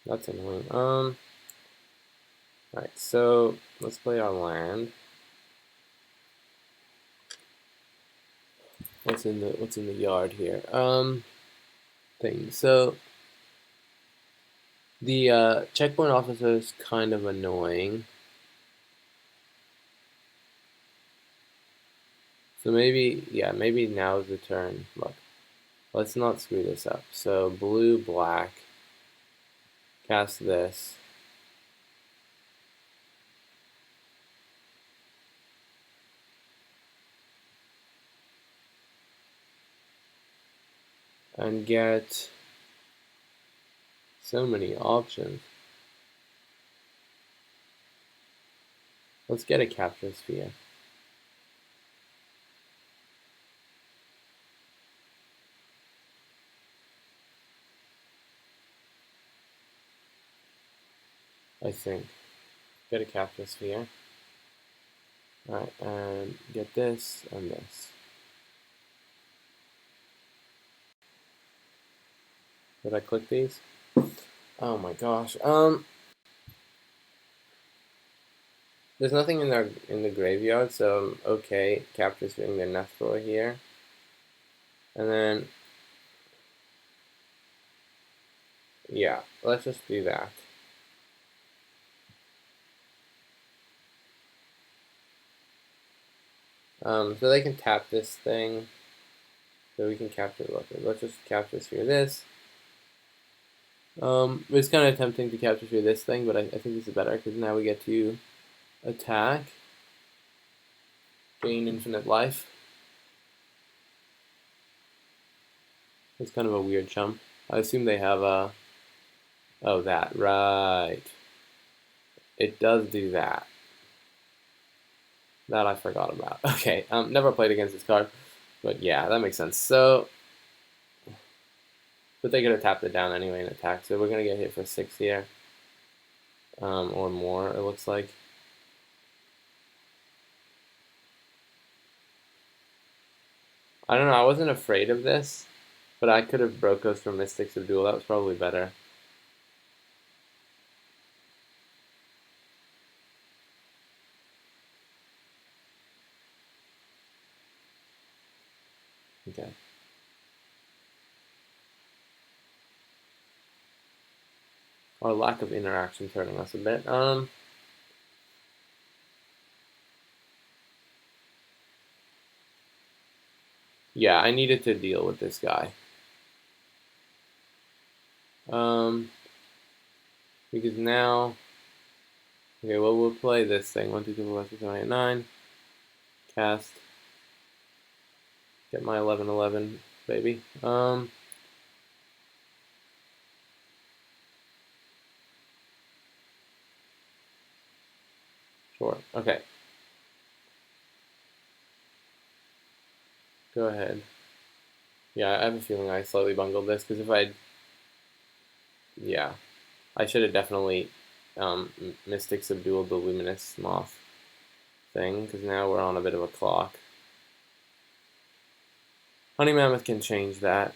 That's annoying. Alright, so let's play our land. What's in the yard here? Thing. So the checkpoint officer is kind of annoying. So maybe, yeah, maybe now's the turn. Look, let's not screw this up. So blue, black, cast this. And get so many options. Let's get a capture sphere. I think. Get a capture sphere. Alright, and get this and this. Did I click these? Oh my gosh. There's nothing in the graveyard, so I'm okay capture sphereing the Nethroid here. And then yeah, let's just do that. So they can tap this thing. So we can capture, let's just capture through this. It's kind of tempting to capture through this thing, but I think this is better because now we get to attack, gain infinite life. It's kind of a weird chump. I assume they have a, oh, that, right. It does do that. That I forgot about. Okay, never played against this card, but yeah, that makes sense. So, but they could have tapped it down anyway and attack, so we're gonna get hit for 6 here, or more, it looks like. I don't know, I wasn't afraid of this, but I could have Brokos from Mystics of Duel, that was probably better. Okay. Our lack of interaction hurting us a bit. Yeah, I needed to deal with this guy. Because now, okay, well, we'll play this thing. 1, 2, 3, 4, 5, 6, 7, 8, 9. Cast. Get my 11/11, baby. Sure. Okay. Go ahead. Yeah, I have a feeling I slightly bungled this because if I'd, yeah, I should have definitely Mystic Subdued the Luminous Moth thing because now we're on a bit of a clock. Honey Mammoth can change that.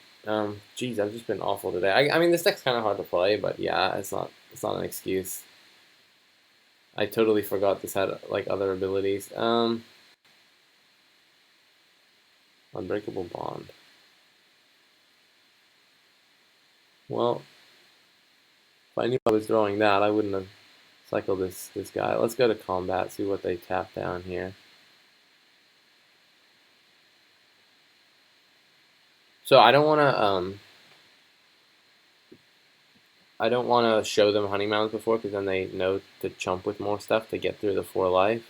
Geez, I've just been awful today. I mean, this deck's kind of hard to play, but yeah, it's not an excuse. I totally forgot this had like other abilities. Unbreakable Bond. Well, if I knew I was drawing that, I wouldn't have cycled this guy. Let's go to combat, see what they tap down here. So I don't want to show them Honey Mounds before because then they know to chump with more stuff to get through the 4 life.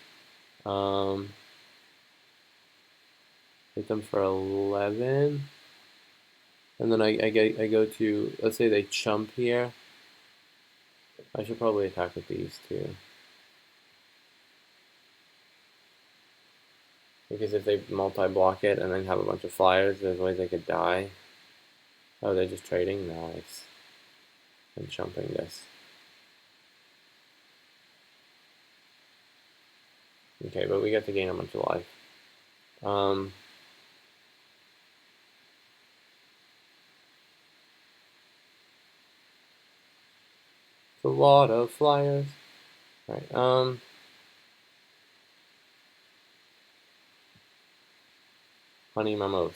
Hit them for 11, and then I go to, let's say they chump here. I should probably attack with these too. Because if they multi-block it and then have a bunch of flyers, there's ways they could die. Oh, they're just trading? Nice. And chumping this. Okay, but we get to gain a bunch of life. It's a lot of flyers. Alright, Honey Mammoth.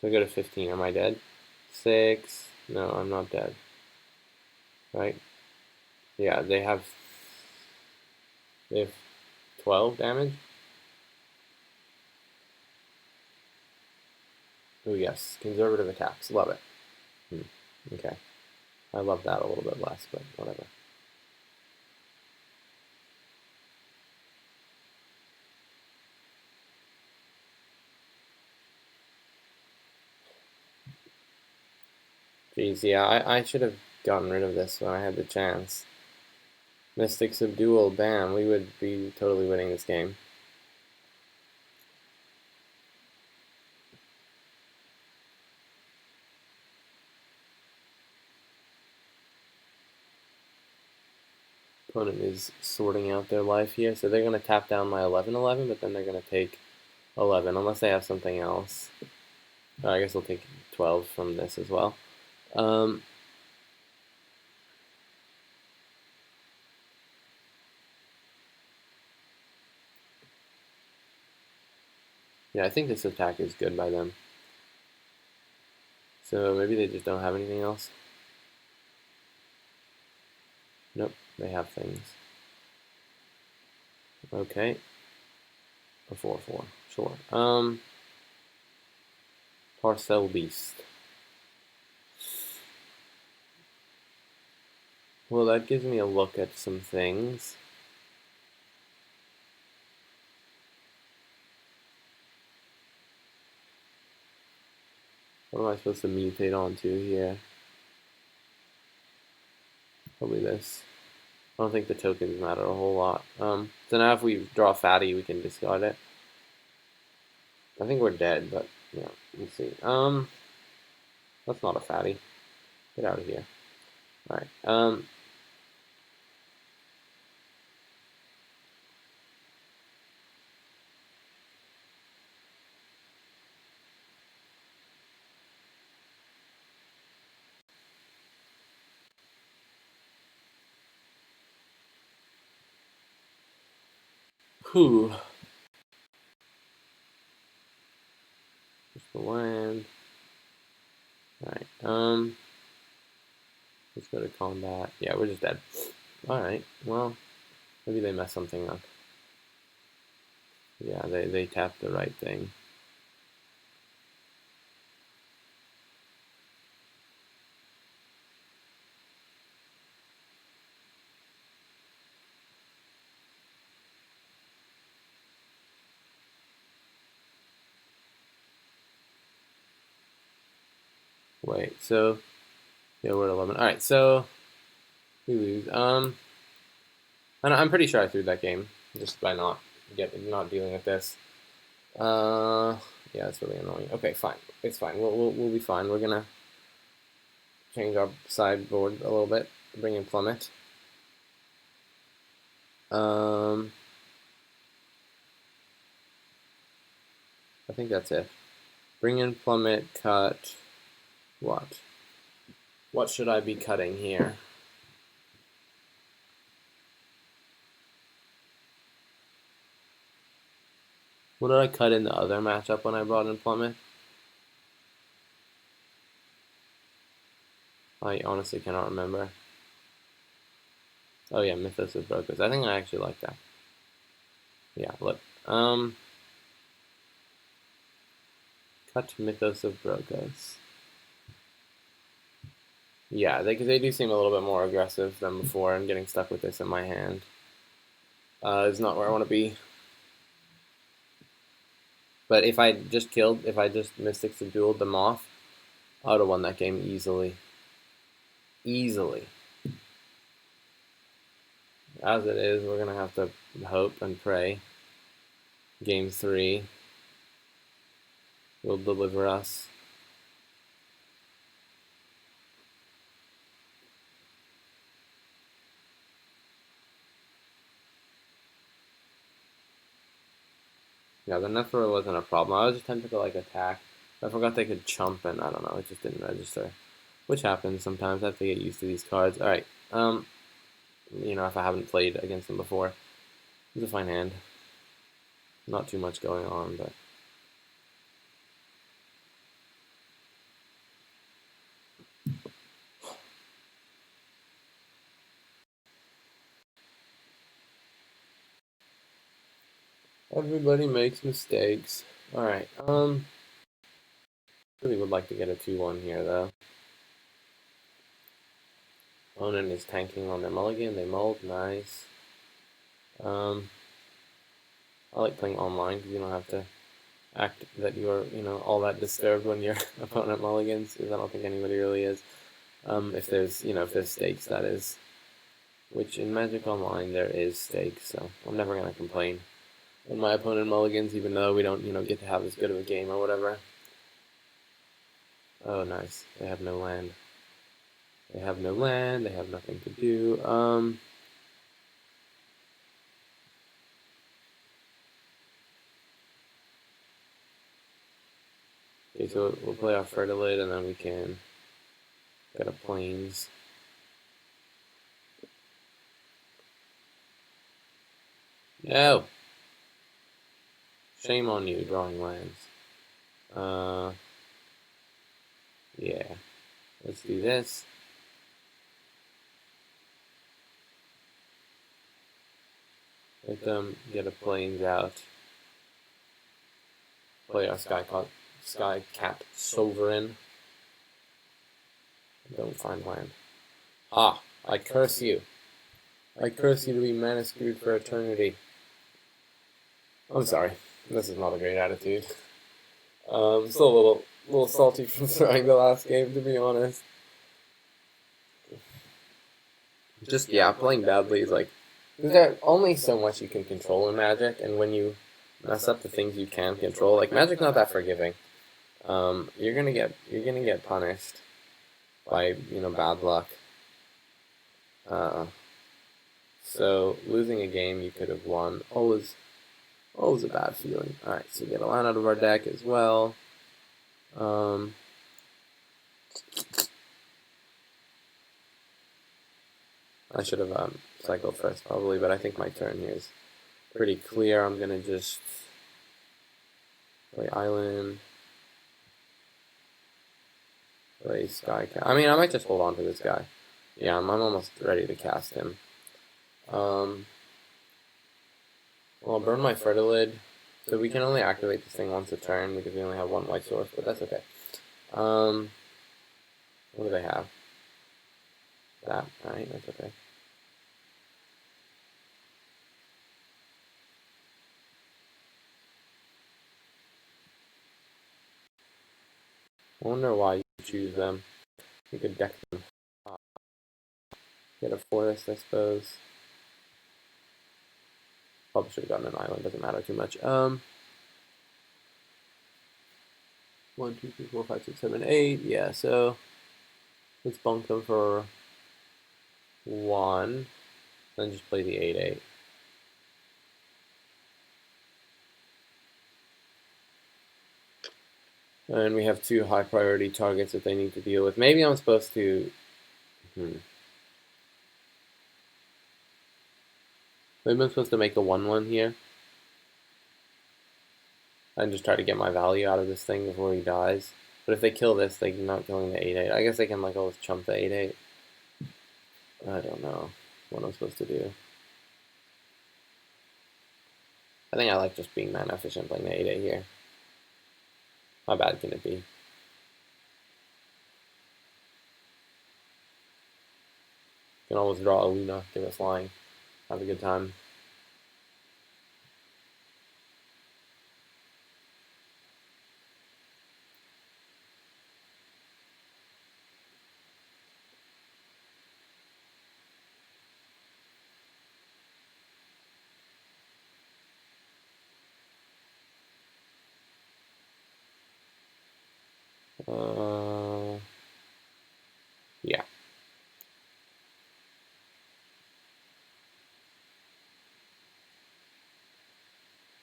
So I go to 15. Am I dead? 6. No, I'm not dead. Right? Yeah, they have 12 damage. Oh yes, conservative attacks. Love it. Okay. I love that a little bit less, but whatever. Jeez, yeah, I should have gotten rid of this when I had the chance. Mystic Subdual, bam, we would be totally winning this game. Opponent is sorting out their life here, so they're going to tap down my 11/11, but then they're going to take 11, unless they have something else. Oh, I guess they'll take 12 from this as well. Yeah, I think this attack is good by them. So maybe they just don't have anything else. Nope, they have things. Okay. A 4/4. Sure. Parcel Beast. Well, that gives me a look at some things. What am I supposed to mutate onto here? Probably this. I don't think the tokens matter a whole lot. So now if we draw fatty, we can discard it. I think we're dead, but yeah, let's see. That's not a fatty. Get out of here. Alright, whew. Just the land. Alright, let's go to combat. Yeah, we're just dead. Alright, well, maybe they messed something up. Yeah, they tapped the right thing. Wait, so yeah, we're at 11. Alright, so we lose. I'm pretty sure I threw that game just by not dealing with this. Yeah, it's really annoying. Okay, fine. It's fine. We'll be fine. We're gonna change our sideboard a little bit. Bring in Plummet. I think that's it. Bring in Plummet. Cut. What? What should I be cutting here? What did I cut in the other matchup when I brought in Plummet? I honestly cannot remember. Oh yeah, Mythos of Brokers. I think I actually like that. Yeah, look. Cut Mythos of Brokers. Yeah, they do seem a little bit more aggressive than before, and getting stuck with this in my hand is not where I want to be. But if I just Mystic Subdued the Moth, I would have won that game easily. Easily. As it is, we're going to have to hope and pray. Game 3 will deliver us. Yeah, the Nephra wasn't a problem. I was just tempted to like attack. I forgot they could chump, and I don't know, it just didn't register. Which happens sometimes. I have to get used to these cards. Alright, you know, if I haven't played against them before. It's a fine hand. Not too much going on, but everybody makes mistakes. Alright, really would like to get a 2-1 here, though. Opponent is tanking on their mulligan. They mulled. Nice. I like playing online because you don't have to act that you're, you know, all that disturbed when your opponent mulligans, because I don't think anybody really is. If there's, you know, if there's stakes, that is. Which in Magic Online there is stakes, so I'm never gonna complain when my opponent mulligans, even though we don't, you know, get to have as good of a game or whatever. Oh, nice. They have no land. They have no land. They have nothing to do. Okay, so we'll play our Fertilid, and then we can get a Plains. No! Shame on you, drawing lands. Yeah. Let's do this. Let them get a Plains out. play our Sky Cat Sovereign. Don't find land. Ah, I curse you. I curse you to be mana screwed for eternity. I'm sorry. This is not a great attitude. Still a little salty from throwing the last game, to be honest. Just, yeah, playing badly is like, there's only so much you can control in Magic, and when you mess up the things you can control, like Magic's not that forgiving. You're gonna get punished by, you know, bad luck. So losing a game you could have won always a bad feeling. All right, so we get a land out of our deck as well. I should have cycled first probably, but I think my turn here is pretty clear. I'm gonna just play Island, play Sky Cat. I mean, I might just hold on to this guy. Yeah, I'm almost ready to cast him. Well, I'll burn my Fertilid. So we can only activate this thing once a turn because we only have one white source, but that's okay. What do they have? That, alright, that's okay. I wonder why you choose them. You could deck them. Get a forest, I suppose. Probably should have gotten an island, doesn't matter too much. 1, 2, 3, 4, 5, 6, 7, 8. Yeah, so let's bunk them for 1. Then just play the 8/8. And we have 2 high priority targets that they need to deal with. Maybe I'm supposed to. Maybe I'm supposed to make a 1/1 here. And just try to get my value out of this thing before he dies. But if they kill this, they're not killing the 8/8. I guess they can like always chump the 8/8. I don't know what I'm supposed to do. I think I like just being mana efficient playing the 8/8 here. How bad can it be? Can always draw a Luna, give it flying, have a good time. Yeah.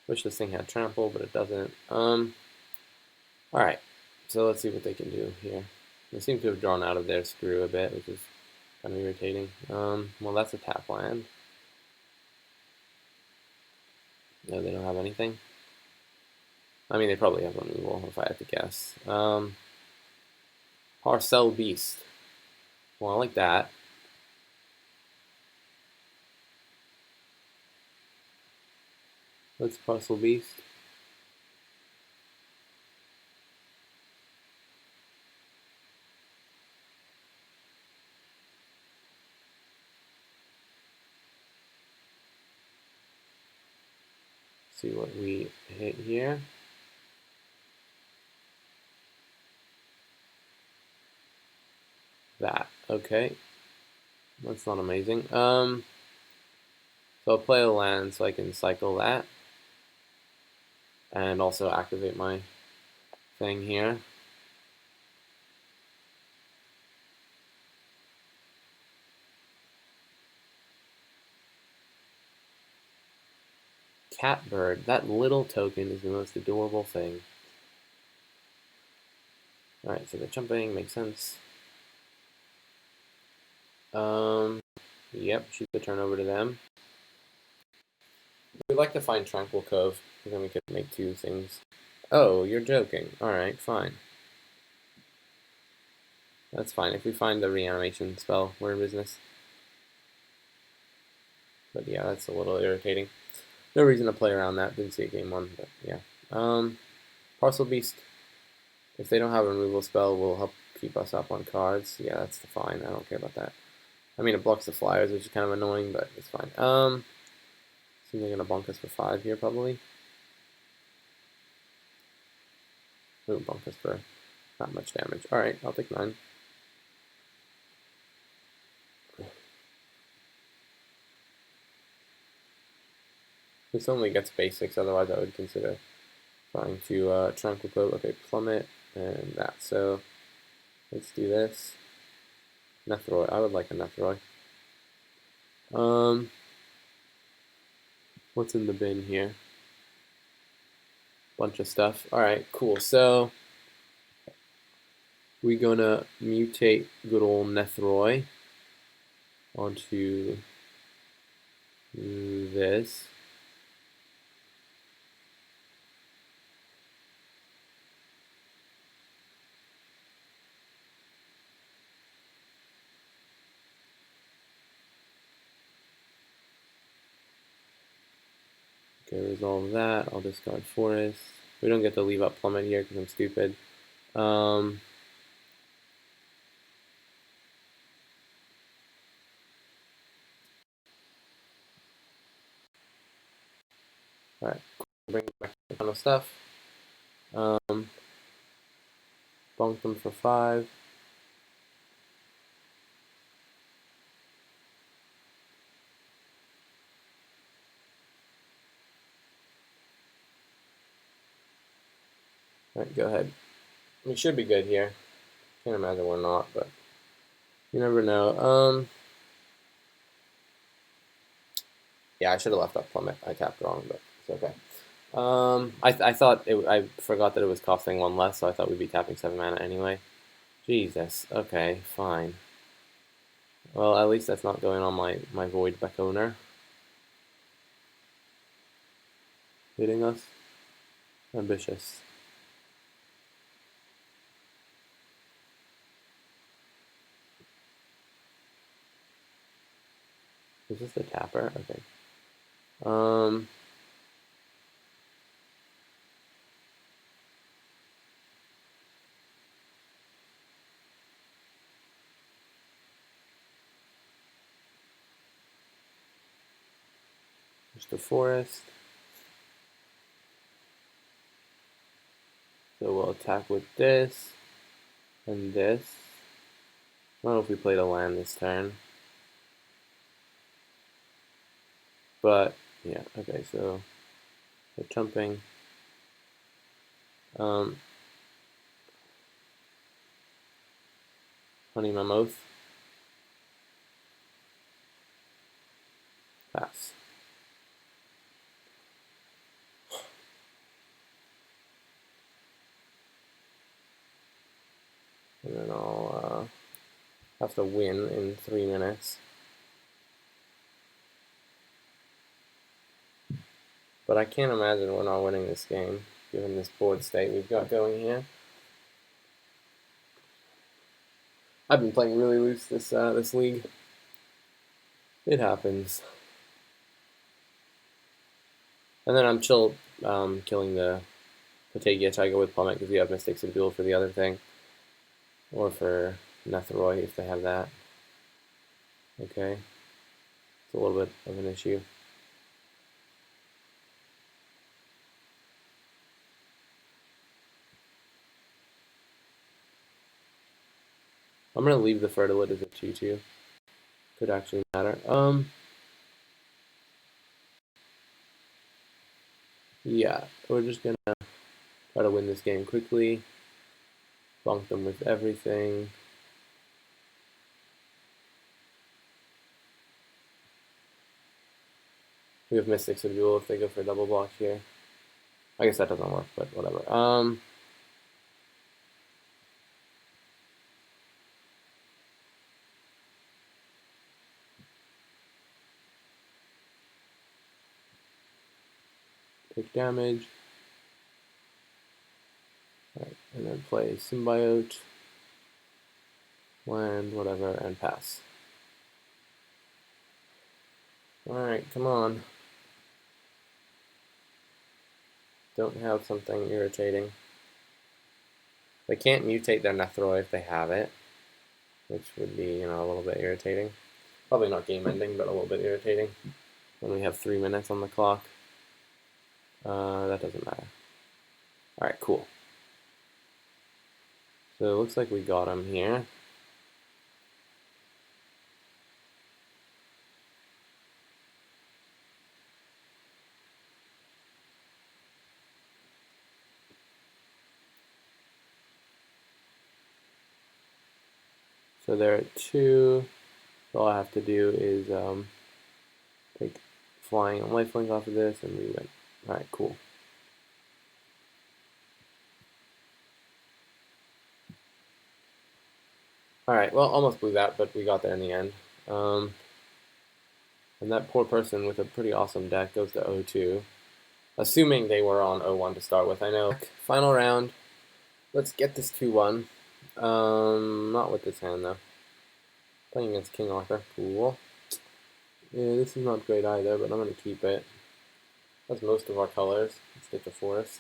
Wish this thing had trample, but it doesn't. Alright, so let's see what they can do here. They seem to have drawn out of their screw a bit, which is kind of irritating. Well, that's a tap land. No, they don't have anything. I mean, they probably have one evil, if I had to guess. Parcel Beast. Well, I like that. Let's Parcel Beast. See what we hit here. That, okay. That's not amazing. So I'll play a land so I can cycle that. And also activate my thing here. Catbird, that little token is the most adorable thing. Alright, so the jumping makes sense. Yep, shoot the turn over to them. We'd like to find Tranquil Cove, because then we could make 2 things. Oh, you're joking. Alright, fine. That's fine. If we find the reanimation spell, we're in business. But yeah, that's a little irritating. No reason to play around that. Didn't see a game 1, but yeah. Parcel Beast, if they don't have a removal spell, will help keep us up on cards. Yeah, that's fine. I don't care about that. I mean, it blocks the flyers, which is kind of annoying, but it's fine. Seems they're gonna bonk us for 5 here, probably. Ooh, bonk us for not much damage. Alright, I'll take 9. This only gets basics, otherwise I would consider trying to Tranquil Code. Okay, Plummet, and that. So, let's do this. Nethroid, I would like a Nethroid. What's in the bin here? Bunch of stuff. Alright, cool. So, we're gonna mutate good old Nethroid onto this. Okay, resolve that. I'll discard Forest. We don't get to leave up Plummet here because I'm stupid. Alright, bring back a ton of stuff. Bonk them for 5. Alright, go ahead. We should be good here. Can't imagine we're not, but you never know. Yeah, I should have left up Plummet. I tapped wrong, but it's okay. I thought I forgot that it was costing 1 less, so I thought we'd be tapping 7 mana anyway. Jesus. Okay, fine. Well, at least that's not going on my Void Beck owner. Hitting us. Ambitious. Is this the tapper? Okay. There's the forest. So we'll attack with this and this. I don't know if we played a land this turn. But yeah, okay, so they're jumping. Honey Mammoth. Pass. And then I'll have to win in 3 minutes. But I can't imagine we're not winning this game, given this board state we've got going here. I've been playing really loose this league. It happens. And then I'm chill killing the Patagia Tiger with Plummet because we have Mystic Subdual for the other thing. Or for Nethroid if they have that. Okay. It's a little bit of an issue. I'm gonna leave the Fertilid as a 2-2. Could actually matter. Yeah, we're just gonna try to win this game quickly. Bonk them with everything. We have Mystic Subdual if they go for a double block here. I guess that doesn't work, but whatever. Take damage. Alright, and then play Symbiote, land, whatever, and pass. Alright, come on. Don't have something irritating. They can't mutate their Nethroi if they have it, which would be, you know, a little bit irritating. Probably not game ending, but a little bit irritating when we have 3 minutes on the clock. That doesn't matter. Alright, cool. So it looks like we got him here. So there are 2. All I have to do is take flying and lifelink off of this, and we win. Alright, cool. Alright, well, almost blew that, but we got there in the end. And that poor person with a pretty awesome deck goes to 0-2. Assuming they were on 0-1 to start with, I know. Final round. Let's get this 2-1. Not with this hand, though. Playing against King Arthur. Cool. Yeah, this is not great either, but I'm going to keep it. That's most of our colors. Let's get the forest.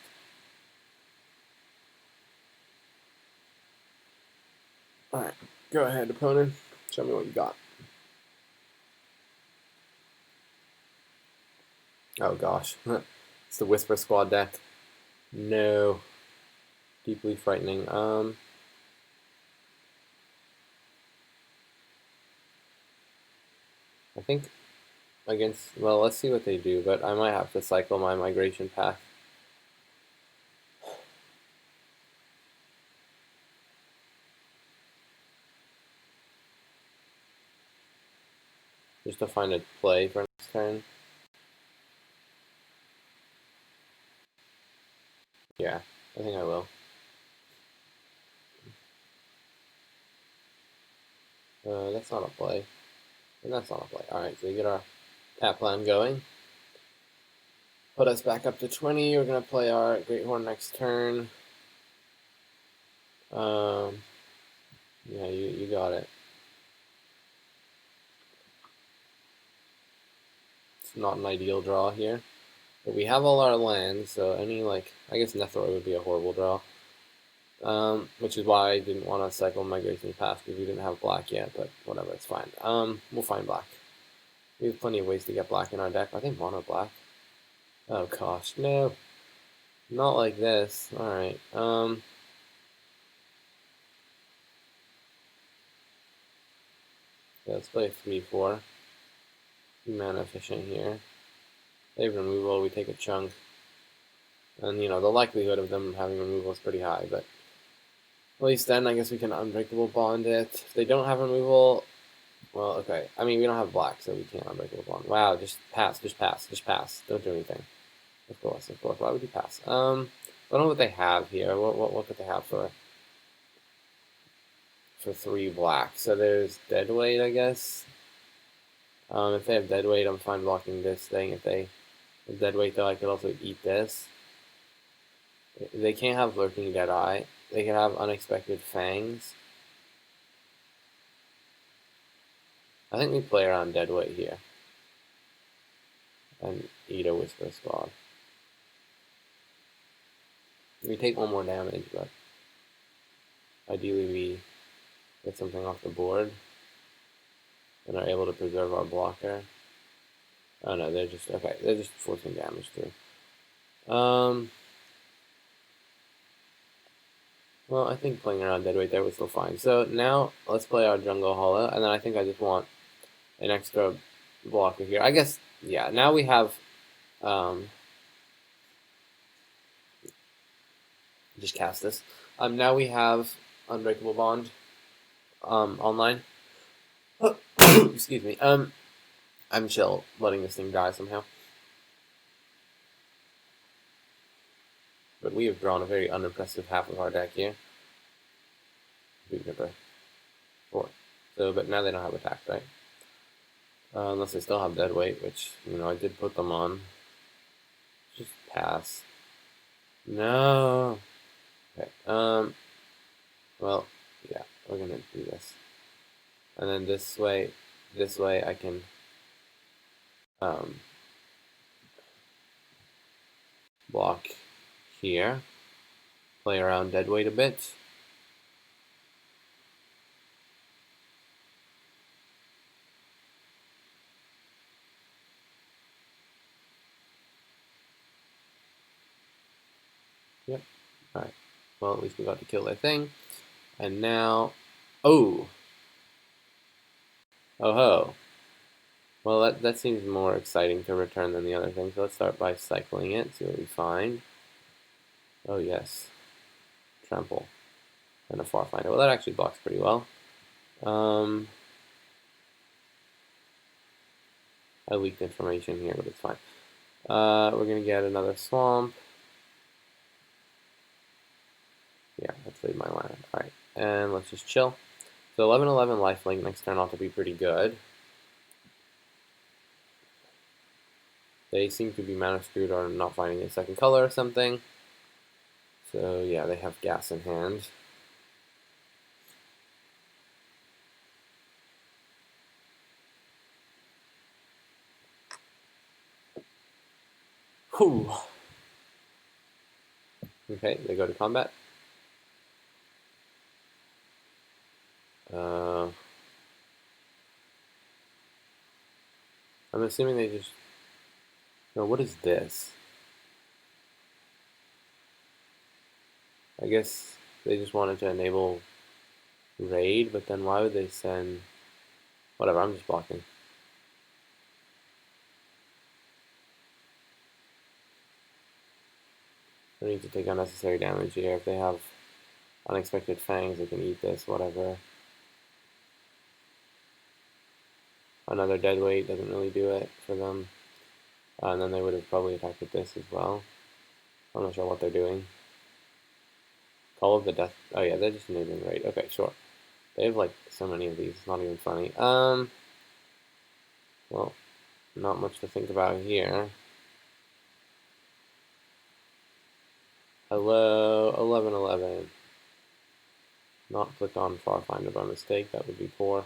Alright, go ahead, opponent. Show me what you got. Oh gosh. It's the Whisper Squad deck. No. Deeply frightening. I think against, well, let's see what they do, but I might have to cycle my migration path. Just to find a play for next turn. Yeah, I think I will. That's not a play. And that's not a play. Alright, so we get our tap plan going. Put us back up to 20. We're going to play our Great Horn next turn. Yeah, you got it. It's not an ideal draw here. But we have all our lands, so any, like, I guess Nethroi would be a horrible draw. Which is why I didn't want to cycle Migration Path, because we didn't have black yet, but whatever, it's fine. We'll find black. We have plenty of ways to get black in our deck. Are they mono black? Oh gosh, no. Not like this. Alright, yeah, let's play a 3-4. Mana efficient here. They have removal, we take a chunk. And, you know, the likelihood of them having removal is pretty high, but at least then I guess we can Unbreakable Bond it. If they don't have removal, well, okay. I mean, we don't have black, so we can't Unbreakable Bond. Wow, just pass, just pass, just pass. Don't do anything. Of course, of course. Why would you pass? I don't know what they have here. What could they have for 3 black? So there's Deadweight, I guess. If they have Deadweight, I'm fine blocking this thing. If they have Deadweight, though, I could also eat this. They can't have Lurking Deadeye. They can have Unexpected Fangs. I think we play around Deadweight here. And eat a Whisper Squad. We take 1 more damage, but ideally we get something off the board and are able to preserve our blocker. Oh no, they're just, okay, they're just forcing damage through. Well, I think playing around Deadweight there was still fine. So now let's play our Jungle Hollow, and then I think I just want an extra blocker here. I guess, yeah, now we have, just cast this. Now we have Unbreakable Bond, online. Excuse me. I'm chill letting this thing die somehow. But we have drawn a very unimpressive half of our deck here. Big number 4. So, but now they don't have attack, right? Unless they still have Deadweight, which, you know, I did put them on. Just pass. No. Okay. Well, yeah, we're gonna do this. And then this way I can block here, play around Deadweight a bit, Yep. Alright. Well, at least we got to kill their thing. And now... Oh! Oh ho! Well, that seems more exciting to return than the other thing. So let's start by cycling it, see what we find. Oh yes. Trample. And a Farfinder. Well, that actually blocks pretty well. I leaked information here, but it's fine. We're going to get another Swamp. Yeah, let's leave my land. Alright, and let's just chill. So 11/11 lifelink next turn ought to be pretty good. They seem to be mana screwed or not finding a second color or something. So yeah, they have gas in hand. Whew. Okay, they go to combat. I'm assuming they just... No, what is this? I guess they just wanted to enable raid, but then why would they send... Whatever, I'm just blocking. They need to take unnecessary damage here. If they have unexpected fangs, they can eat this, whatever. Another dead weight doesn't really do it for them. And then they would have probably attacked with this as well. I'm not sure what they're doing. Call of the Death. Oh yeah, they're just enabling raid. Okay, sure. They have like so many of these. It's not even funny. Well, not much to think about here. Hello, 11/11. Not clicked on Farfinder by mistake. That would be poor.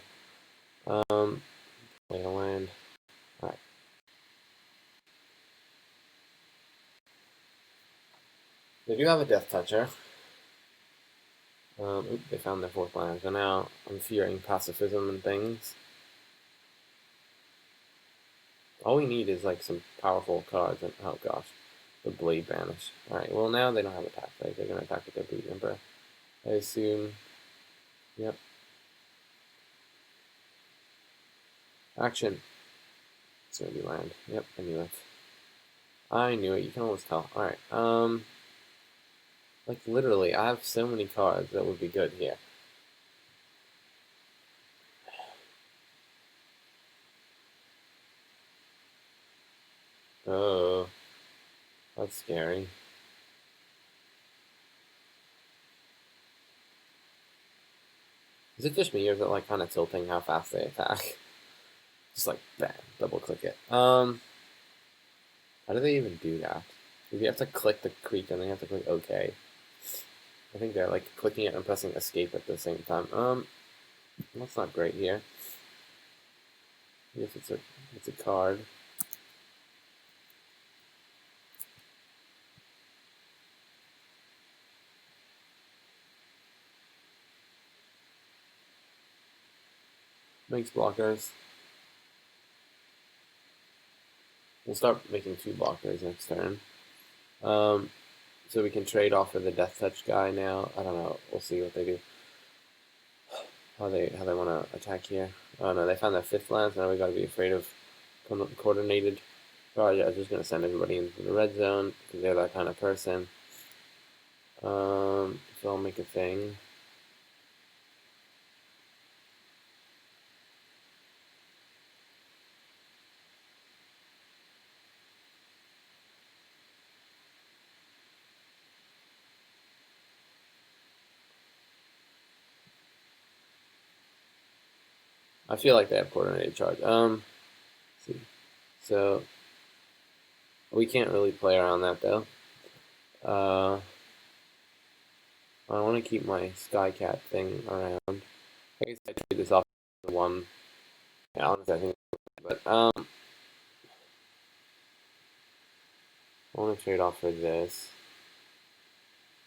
Play a land. All right. They do have a Death Toucher. They found their fourth land, so now I'm fearing pacifism and things. All we need is like some powerful cards, and oh gosh, the Blade Banish. Alright, well now they don't have attack, right? They're gonna attack with their Boot Emperor. I assume. Yep. Action. It's gonna be land. Yep, I knew it. I knew it, you can always tell. Alright, like literally, I have so many cards that would be good here. Oh, that's scary. Is it just me, or is it like kind of tilting how fast they attack? Just like, bam, double click it. How do they even do that? You have to click the creek and then you have to click OK. I think they're like clicking it and pressing escape at the same time. That's not great here. I guess it's a card. Makes blockers. We'll start making 2 blockers next turn. So we can trade off for the Death Touch guy now. I don't know. We'll see what they do. How they want to attack here. Oh no, they found that 5th land, so now we gotta be afraid of coordinated. Probably I was just gonna send everybody into the red zone because they're that kind of person. So I'll make a thing. I feel like they have coordinated charge. See. So we can't really play around that though. I want to keep my Skycat thing around. I guess I trade this off for one. Yeah, honestly, I think. But I want to trade off for this.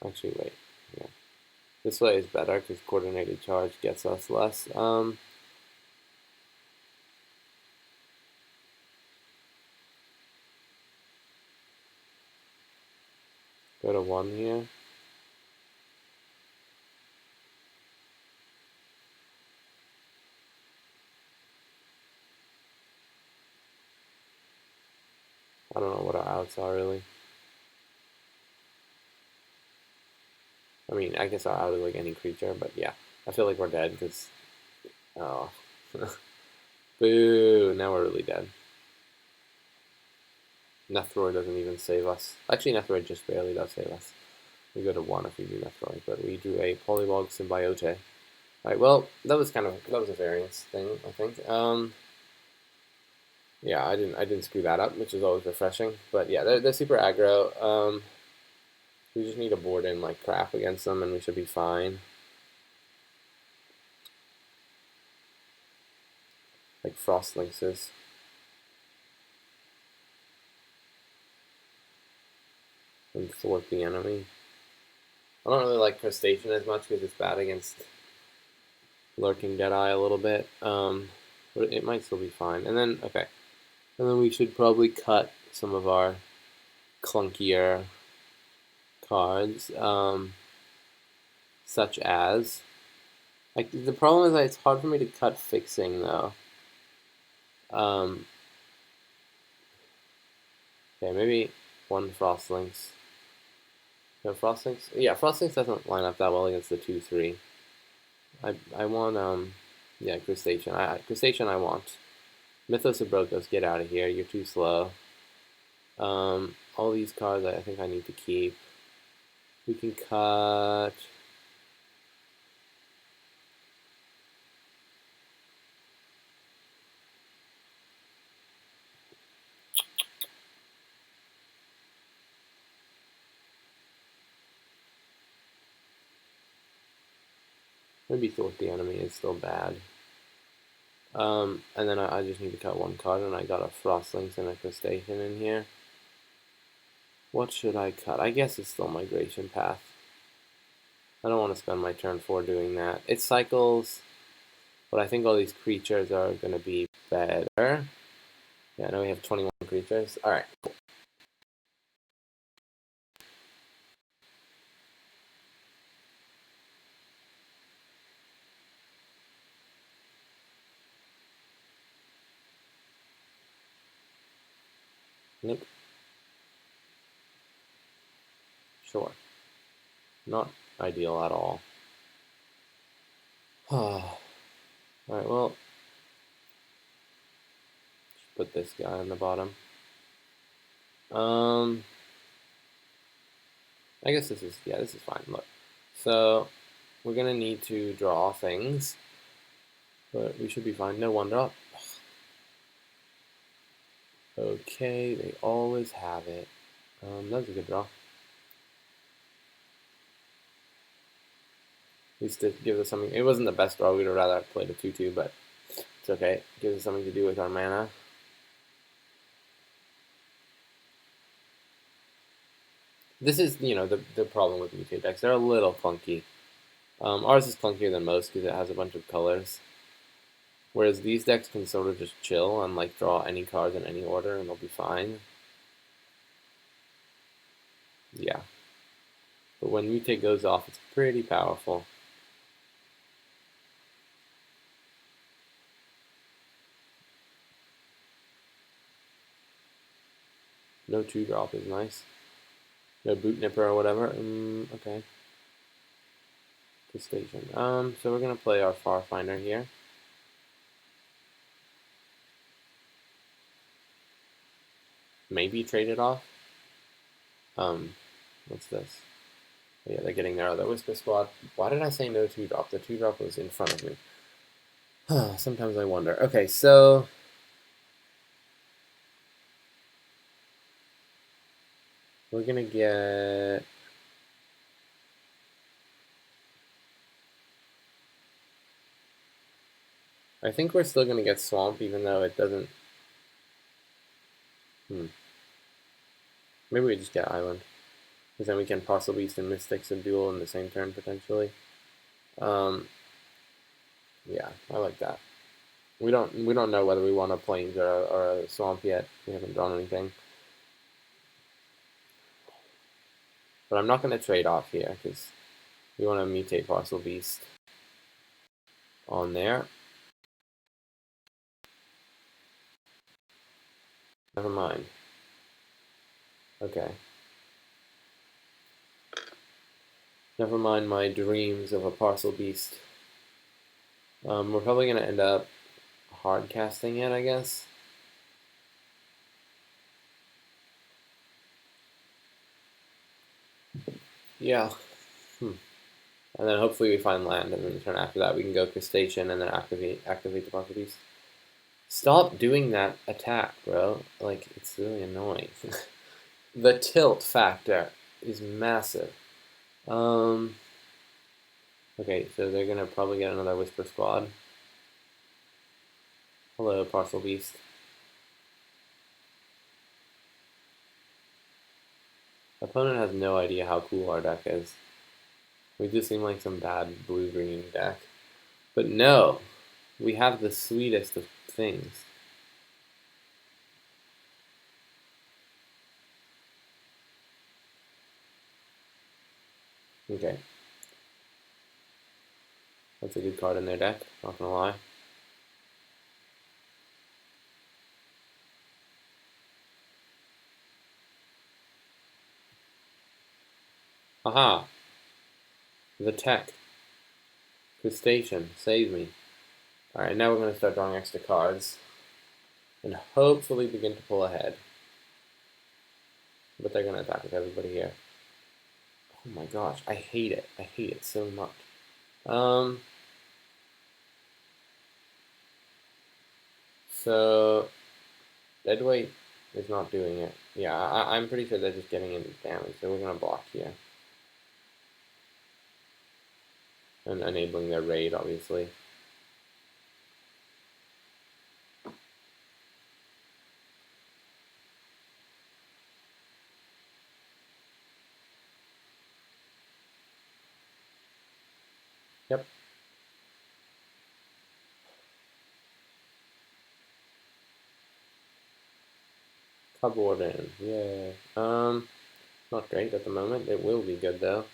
Actually, wait. Yeah, this way is better because coordinated charge gets us less. Go to 1 here. I don't know what our outs are really. I mean, I guess our out is like any creature, but yeah. I feel like we're dead because... Oh. Boo! Now we're really dead. Nethroi doesn't even save us. Actually, Nethroi just barely does save us. We go to 1 if we do Nethroi, but we drew a Polywog Symbiote. Alright, well, that was a variance thing, I think. Yeah, I didn't screw that up, which is always refreshing. But yeah, they're super aggro. We just need to board in like crap against them, and we should be fine. Like Frost Lynxes. And thwart the enemy. I don't really like Crustacean as much because it's bad against Lurking Deadeye a little bit. But it might still be fine. And then, okay. And then we should probably cut some of our clunkier cards. Such as... Like, the problem is that it's hard for me to cut Fixing, though. Okay, maybe 1 Frost Lynx. No, Frost Lynx? Yeah, Frost Lynx doesn't line up that well against the 2-3. I want, yeah, Crustacean. Crustacean I want. Mythos of Brokos, get out of here. You're too slow. All these cards I think I need to keep. We can cut... Maybe Thwart the Enemy is still bad. And then I just need to cut 1 card, and I got a Frost Lynx and a Crustacean in here. What should I cut? I guess it's still Migration Path. I don't want to spend my turn 4 doing that. It cycles, but I think all these creatures are going to be better. Yeah, now we have 21 creatures. Alright, cool. Nope. Sure. Not ideal at all. Alright, well, put this guy on the bottom. I guess this is fine. Look, so we're gonna need to draw things, but we should be fine. No 1-drop. Okay, they always have it. That was a good draw. At least it gives us something. It wasn't the best draw. We'd have rather played a 2-2, but it's okay. It gives us something to do with our mana. This is, the problem with mutate decks. They're a little clunky. Ours is clunkier than most because it has a bunch of colors. Whereas these decks can sort of just chill and like draw any cards in any order and they'll be fine. Yeah. But when mutate goes off, it's pretty powerful. No 2-drop is nice. No Boot Nipper or whatever. Okay. Crustacean. So we're gonna play our Farfinder here. Maybe trade it off. What's this? Oh, yeah, they're getting their other Whisper Squad. Why did I say no 2-drop? The 2-drop was in front of me. Sometimes I wonder. Okay, so we're gonna get... I think we're still gonna get Swamp even though it doesn't... Maybe we just get Island. Because then we can Parcel Beast and Mystic Subdual in the same turn, potentially. Yeah, I like that. We don't know whether we want a Plains or a Swamp yet. We haven't drawn anything. But I'm not going to trade off here because we want to mutate Parcel Beast on there. Never mind. Okay. Never mind my dreams of a Parcel Beast. We're probably going to end up hard casting it, I guess. Yeah. And then hopefully we find land, and then the turn after that we can go Crustacean and then activate the Parcel Beast. Stop doing that attack, bro. Like, it's really annoying. The tilt factor is massive. Okay, so they're gonna probably get another Whisper Squad. Hello, Parcel Beast. Opponent has no idea how cool our deck is. We just seem like some bad blue-green deck. But no, we have the sweetest of things. Okay. That's a good card in their deck, not gonna lie. Aha! The tech. Crustacean, save me. Alright, now we're gonna start drawing extra cards. And hopefully begin to pull ahead. But they're gonna attack with everybody here. Oh my gosh, I hate it. I hate it so much. So Deadweight is not doing it. Yeah, I'm pretty sure they're just getting into damage, so we're gonna block here. And enabling their raid, obviously. Yep. Cupboard in. Yay. Not great at the moment. It will be good though.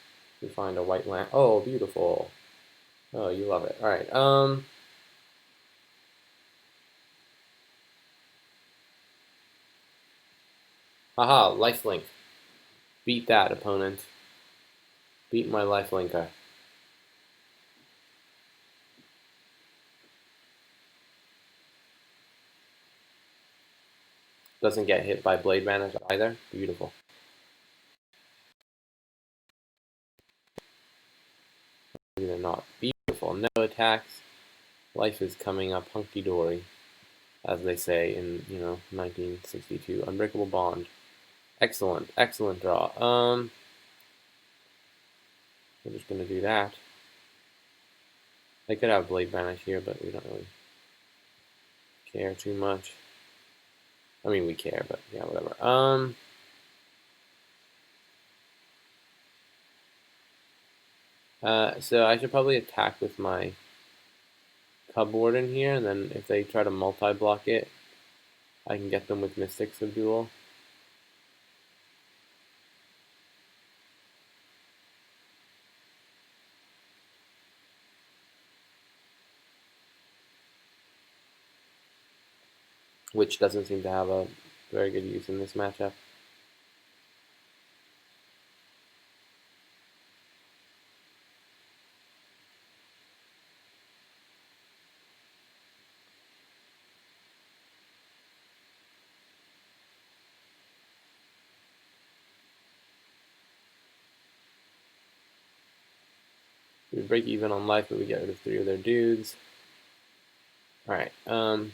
We find a white land. Oh, beautiful. Oh, you love it. Alright, haha, lifelink. Beat that, opponent. Beat my lifelinker. Doesn't get hit by Blade Vanish either. Beautiful. They're not. Beautiful. No attacks. Life is coming up hunky-dory, as they say in, 1962. Unbreakable Bond. Excellent. Excellent draw. We're just going to do that. They could have Blade Vanish here, but we don't really care too much. I mean, we care, but yeah, whatever. So I should probably attack with my Cupboard in here, and then if they try to multi-block it, I can get them with Mystic Subdual. Which doesn't seem to have a very good use in this matchup. We break even on life, but we get rid of 3 of their dudes. Alright, and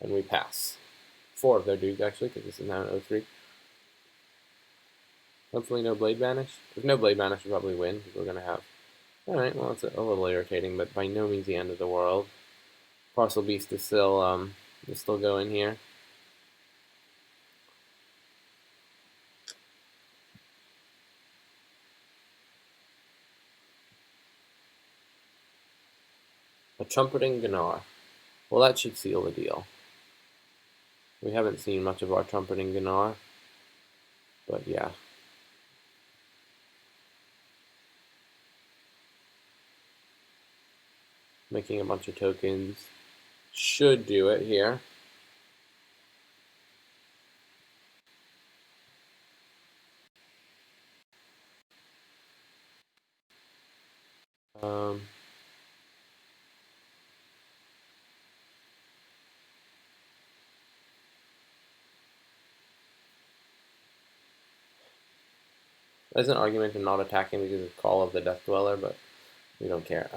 we pass. 4 of their dudes, actually, because this is now an 0-3. Hopefully no Blade Vanish. If no Blade Vanish, we'll probably win, because we're going to have... Alright, well, it's a little irritating, but by no means the end of the world. Parcel Beast is still going here. A Trumpeting Gnar. Well, that should seal the deal. We haven't seen much of our Trumpeting Gnar, but yeah. Making a bunch of tokens should do it here. There's an argument to not attacking because of Call of the Death Dweller, but we don't care.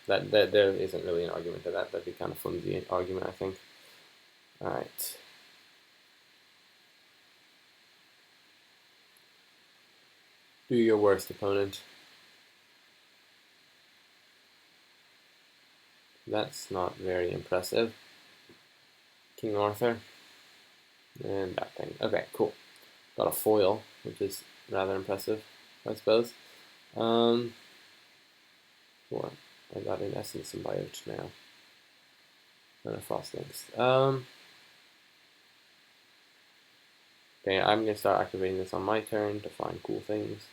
That there isn't really an argument to that. That'd be kind of flimsy argument, I think. All right. Do your worst, opponent. That's not very impressive. King Arthur. And that thing. Okay, cool. Got a foil, which is rather impressive, I suppose. Cool. I got an Essence Symbiote now. And a Frost Links. Okay, I'm gonna start activating this on my turn to find cool things.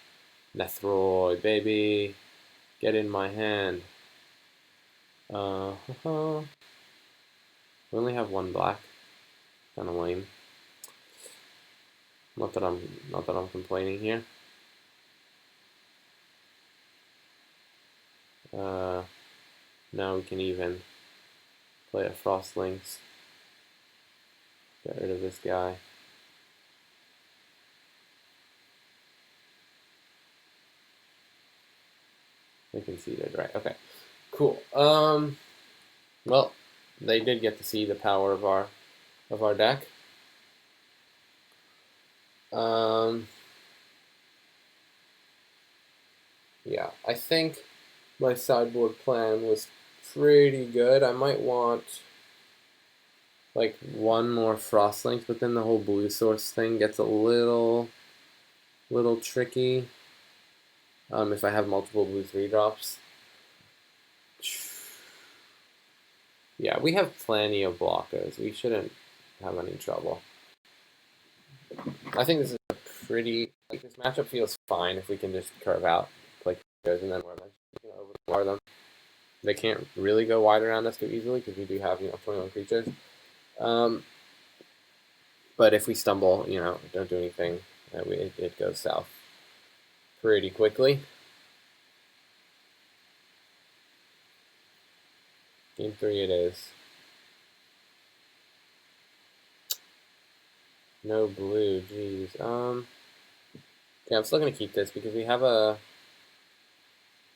Nethroid, baby. Get in my hand. We only have one black. Kinda lame. Not that I'm complaining here. Now we can even play a Frost Links. Get rid of this guy. They conceded, right? Okay, cool. Well, they did get to see the power of our deck. Yeah, I think my sideboard plan was pretty good. I might want like one more Frost Link, but then the whole blue source thing gets a little tricky. If I have multiple blue 3-drops. Yeah, we have plenty of blockers. We shouldn't have any trouble. I think this is a pretty, like, this matchup feels fine if we can just curve out, play goes, and then we're eventually going to overpower them. They can't really go wide around us too easily because we do have, 21 creatures. But if we stumble, don't do anything, it goes south pretty quickly. Game 3 it is. No blue, jeez. Okay, I'm still gonna keep this because we have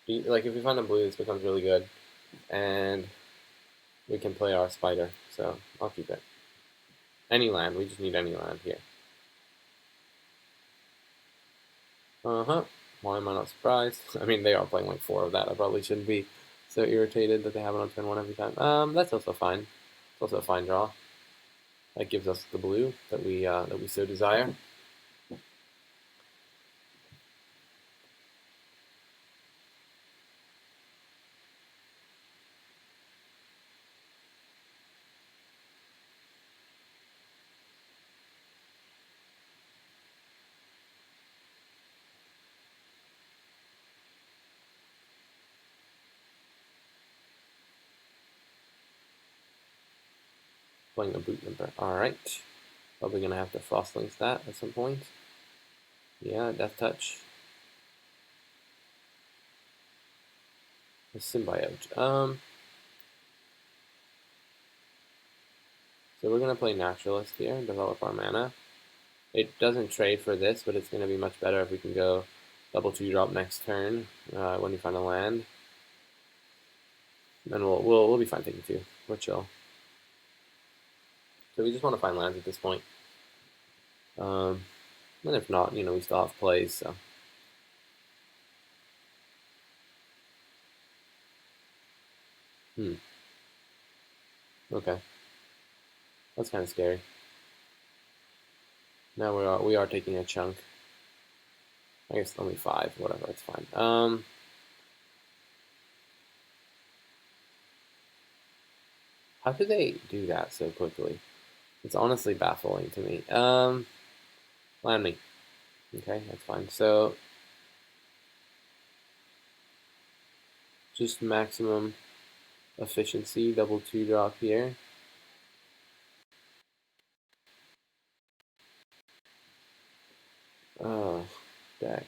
if we find a blue, this becomes really good, and we can play our spider. So I'll keep it. Any land, we just need any land here. Why am I not surprised? I mean, they are playing like 4 of that. I probably shouldn't be so irritated that they have it on turn 1 every time. That's also fine. It's also a fine draw. That gives us the blue that we so desire. Playing a boot number. Alright. Probably gonna have to Frost Links that at some point. Yeah, Death Touch. A Symbiote. So we're gonna play Naturalist here and develop our mana. It doesn't trade for this, but it's gonna be much better if we can go double 2-drop next turn when we find a land. Then we'll be fine taking 2. We're chill. So we just want to find lands at this point. And if not, we still have plays, so. Okay. That's kind of scary. Now we are taking a chunk. I guess only 5, whatever, it's fine. How did they do that so quickly? It's honestly baffling to me. Land me. Okay, that's fine. So just maximum efficiency, double 2-drop here. Oh, deck.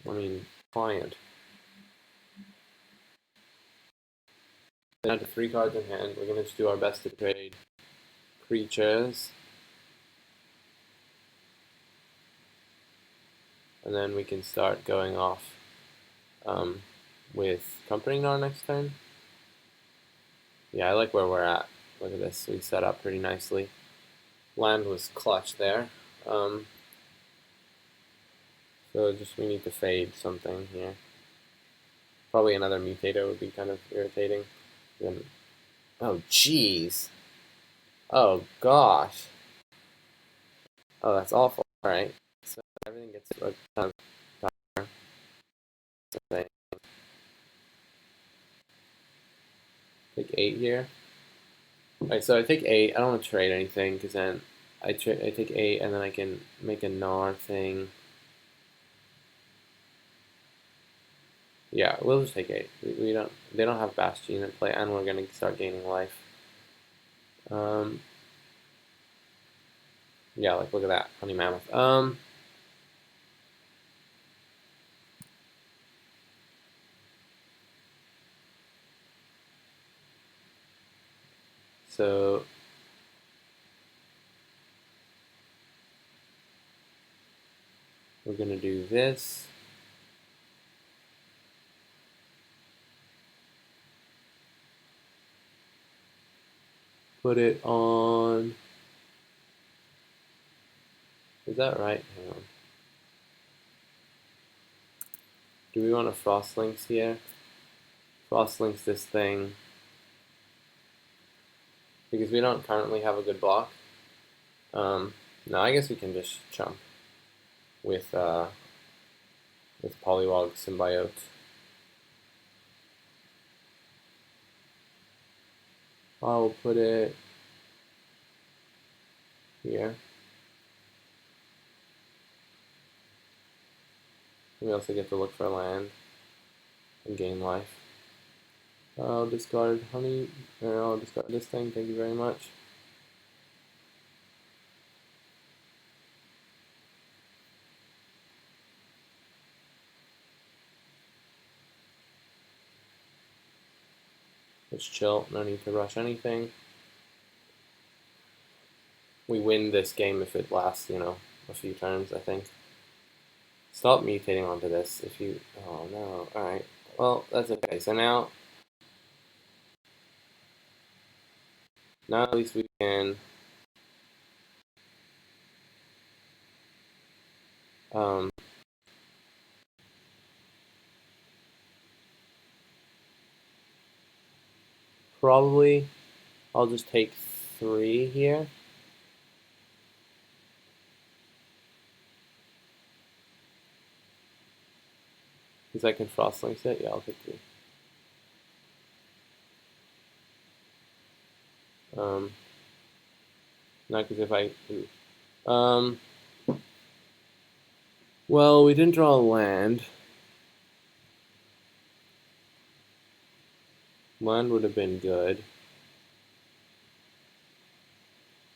I mean, client. Down to 3 cards in hand. We're gonna just do our best to trade creatures. And then we can start going off with Comforting Gnar next turn. Yeah, I like where we're at. Look at this. We set up pretty nicely. Land was clutch there. So just we need to fade something here. Probably another mutator would be kind of irritating. Then, oh jeez. Oh gosh. Oh, that's awful. All right. So everything gets a ton of power. Take 8 here. All right, so I take 8. I don't want to trade anything because then I take 8 and then I can make a Gnar thing. Yeah, we'll just take 8. We don't. They don't have Bastion in play, and we're gonna start gaining life. Yeah, like look at that, Honey Mammoth. So we're gonna do this. Put it on. Is that right? Hang on. Do we want a Frostlinks here? Frostlinks this thing. Because we don't currently have a good block. No, I guess we can just chump with Polywog Symbiote. I'll put it here. We also get to look for land and gain life. I'll discard honey, or I'll discard this thing, thank you very much. Let's chill, no need to rush anything. We win this game if it lasts, you know, a few turns, I think. Stop mutating onto this if you, oh no, alright. Well, that's okay, so now at least we can probably I'll just take 3 here. Because I can Frostlinks it, yeah, I'll take 3. Not because if I, well, we didn't draw a land. Land would have been good.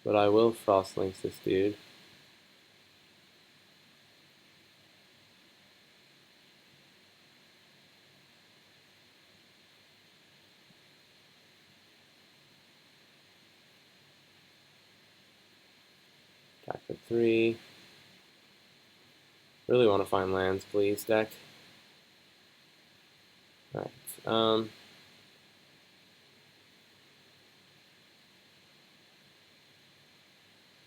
But I will Frostlinks this dude. Attack for 3. Really want to find lands, please, deck. Alright,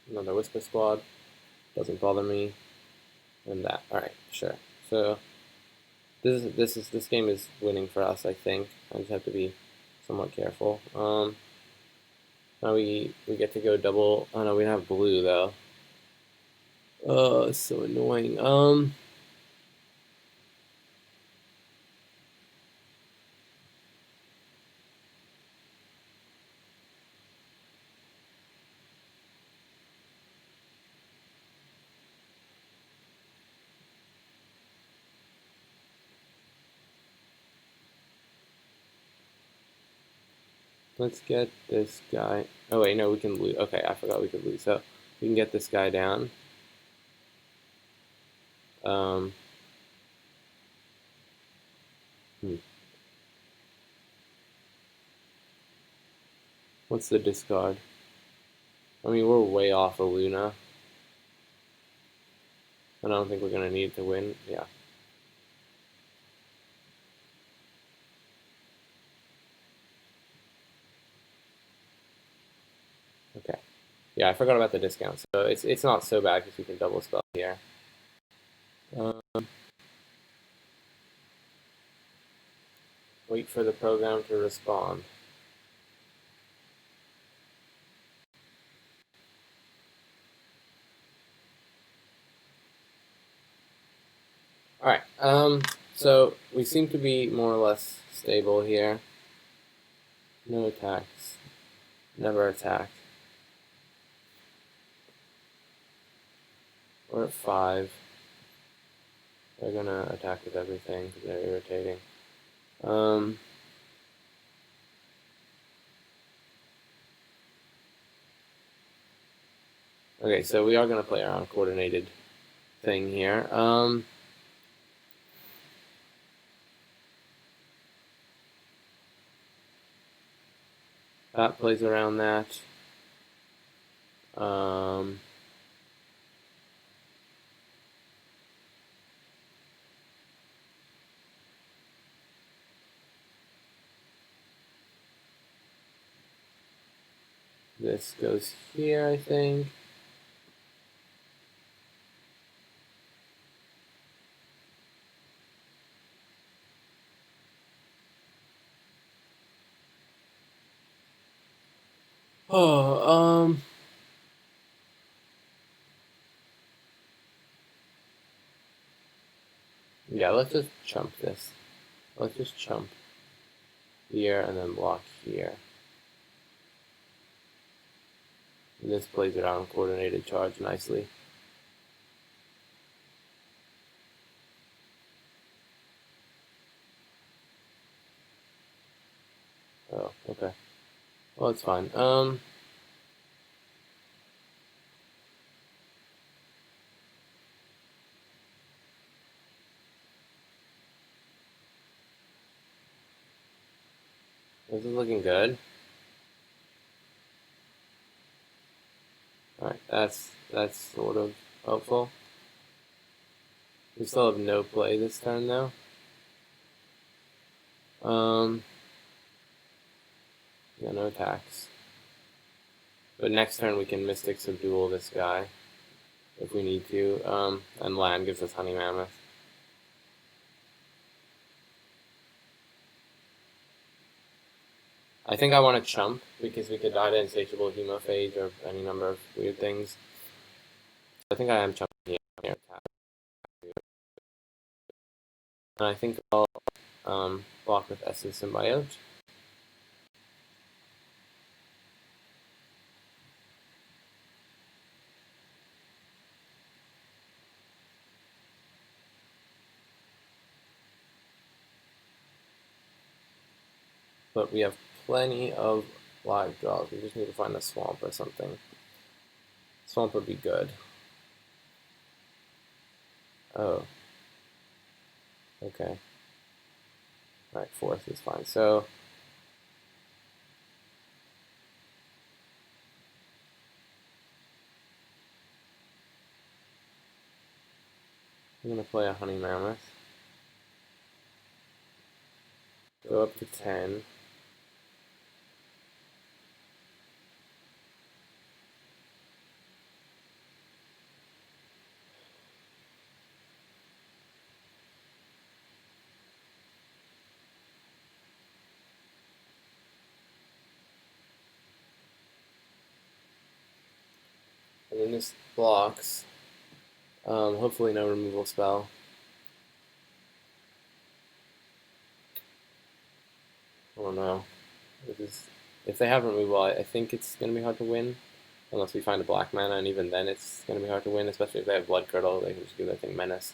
another Whisper Squad. Doesn't bother me. And that. Alright, sure. So this game is winning for us, I think. I just have to be somewhat careful. Now we get to go double. Oh no, we don't have blue though. Oh, it's so annoying. Let's get this guy. Oh wait, no, we can lose. Okay, I forgot we could lose. So we can get this guy down. Um, hmm. What's the discard? I mean, we're way off of Luna. And I don't think we're gonna need to win. Yeah. Okay. Yeah, I forgot about the discount. So it's not so bad because we can double spell here. Wait for the program to respond. Alright, so we seem to be more or less stable here. No attacks. Never attack. We're at 5. They're gonna attack with everything because they're irritating. Okay, so we are gonna play around coordinated thing here. That plays around that. This goes here, I think. Oh, yeah, let's just chump this. Let's just chump here and then block here. And this plays around coordinated charge nicely. Oh, okay. Well, it's fine. This is looking good. Alright, that's sort of helpful. We still have no play this turn though. Yeah, no attacks. But next turn we can Mystic Subdual this guy if we need to. And land gives us Honey Mammoth. I think I want to chump because we could die to Insatiable Hemophage or any number of weird things. I think I am chumping here. And I think I'll block with Essence Symbiote. But we have plenty of live draws. We just need to find a swamp or something. Swamp would be good. Oh. Okay. Alright, 4th is fine. So I'm gonna play a Honey Mammoth. Go up to 10. And then this blocks. Hopefully no removal spell. Oh no. If they have removal, I think it's going to be hard to win. Unless we find a black mana, and even then it's going to be hard to win, especially if they have Blood Curdle, they can just give that thing Menace.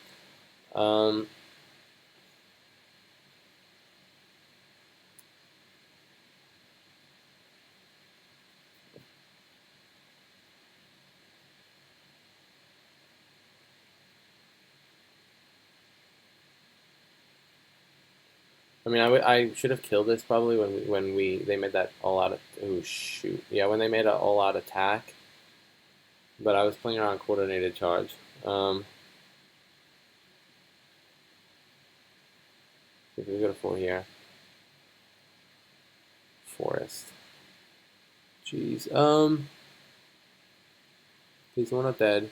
I mean, I should have killed this probably when they made that all out. Oh shoot! Yeah, when they made an all out attack. But I was playing around coordinated charge. If we go to 4 here, forest. Jeez. Please, one not dead.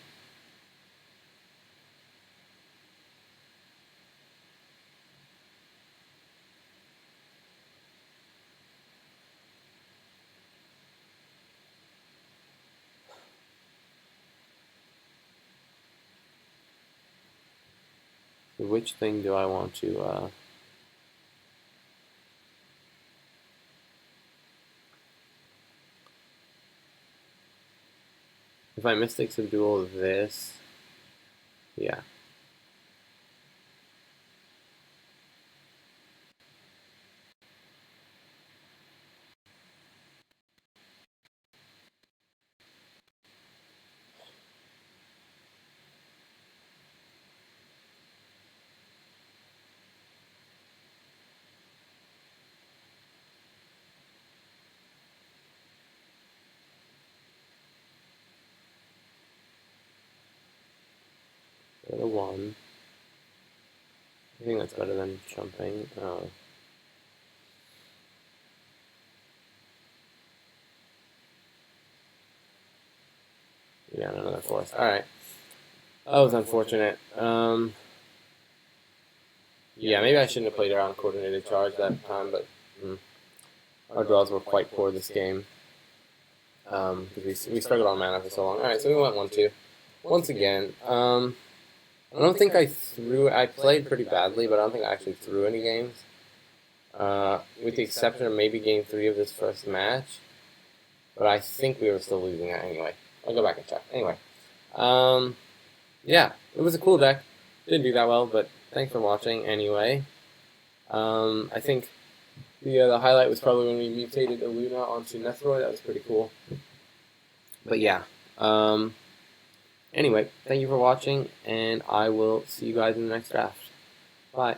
So which thing do I want to? If I Mystic Subdual this, yeah. Go to 1. I think that's better than jumping. Yeah, another forest. Alright. That was unfortunate. Yeah, maybe I shouldn't have played around coordinated charge that time, but our draws were quite poor this game. Because we struggled on mana for so long. Alright, so we went 1-2. Once again, I don't think I threw. I played pretty badly, but I don't think I actually threw any games. With the exception of maybe game 3 of this first match. But I think we were still losing that anyway. I'll go back and check. Anyway. Yeah, it was a cool deck. Didn't do that well, but thanks for watching anyway. I think the highlight was probably when we mutated Illuna onto Nethroid. That was pretty cool. But yeah. Anyway, thank you for watching, and I will see you guys in the next draft. Bye.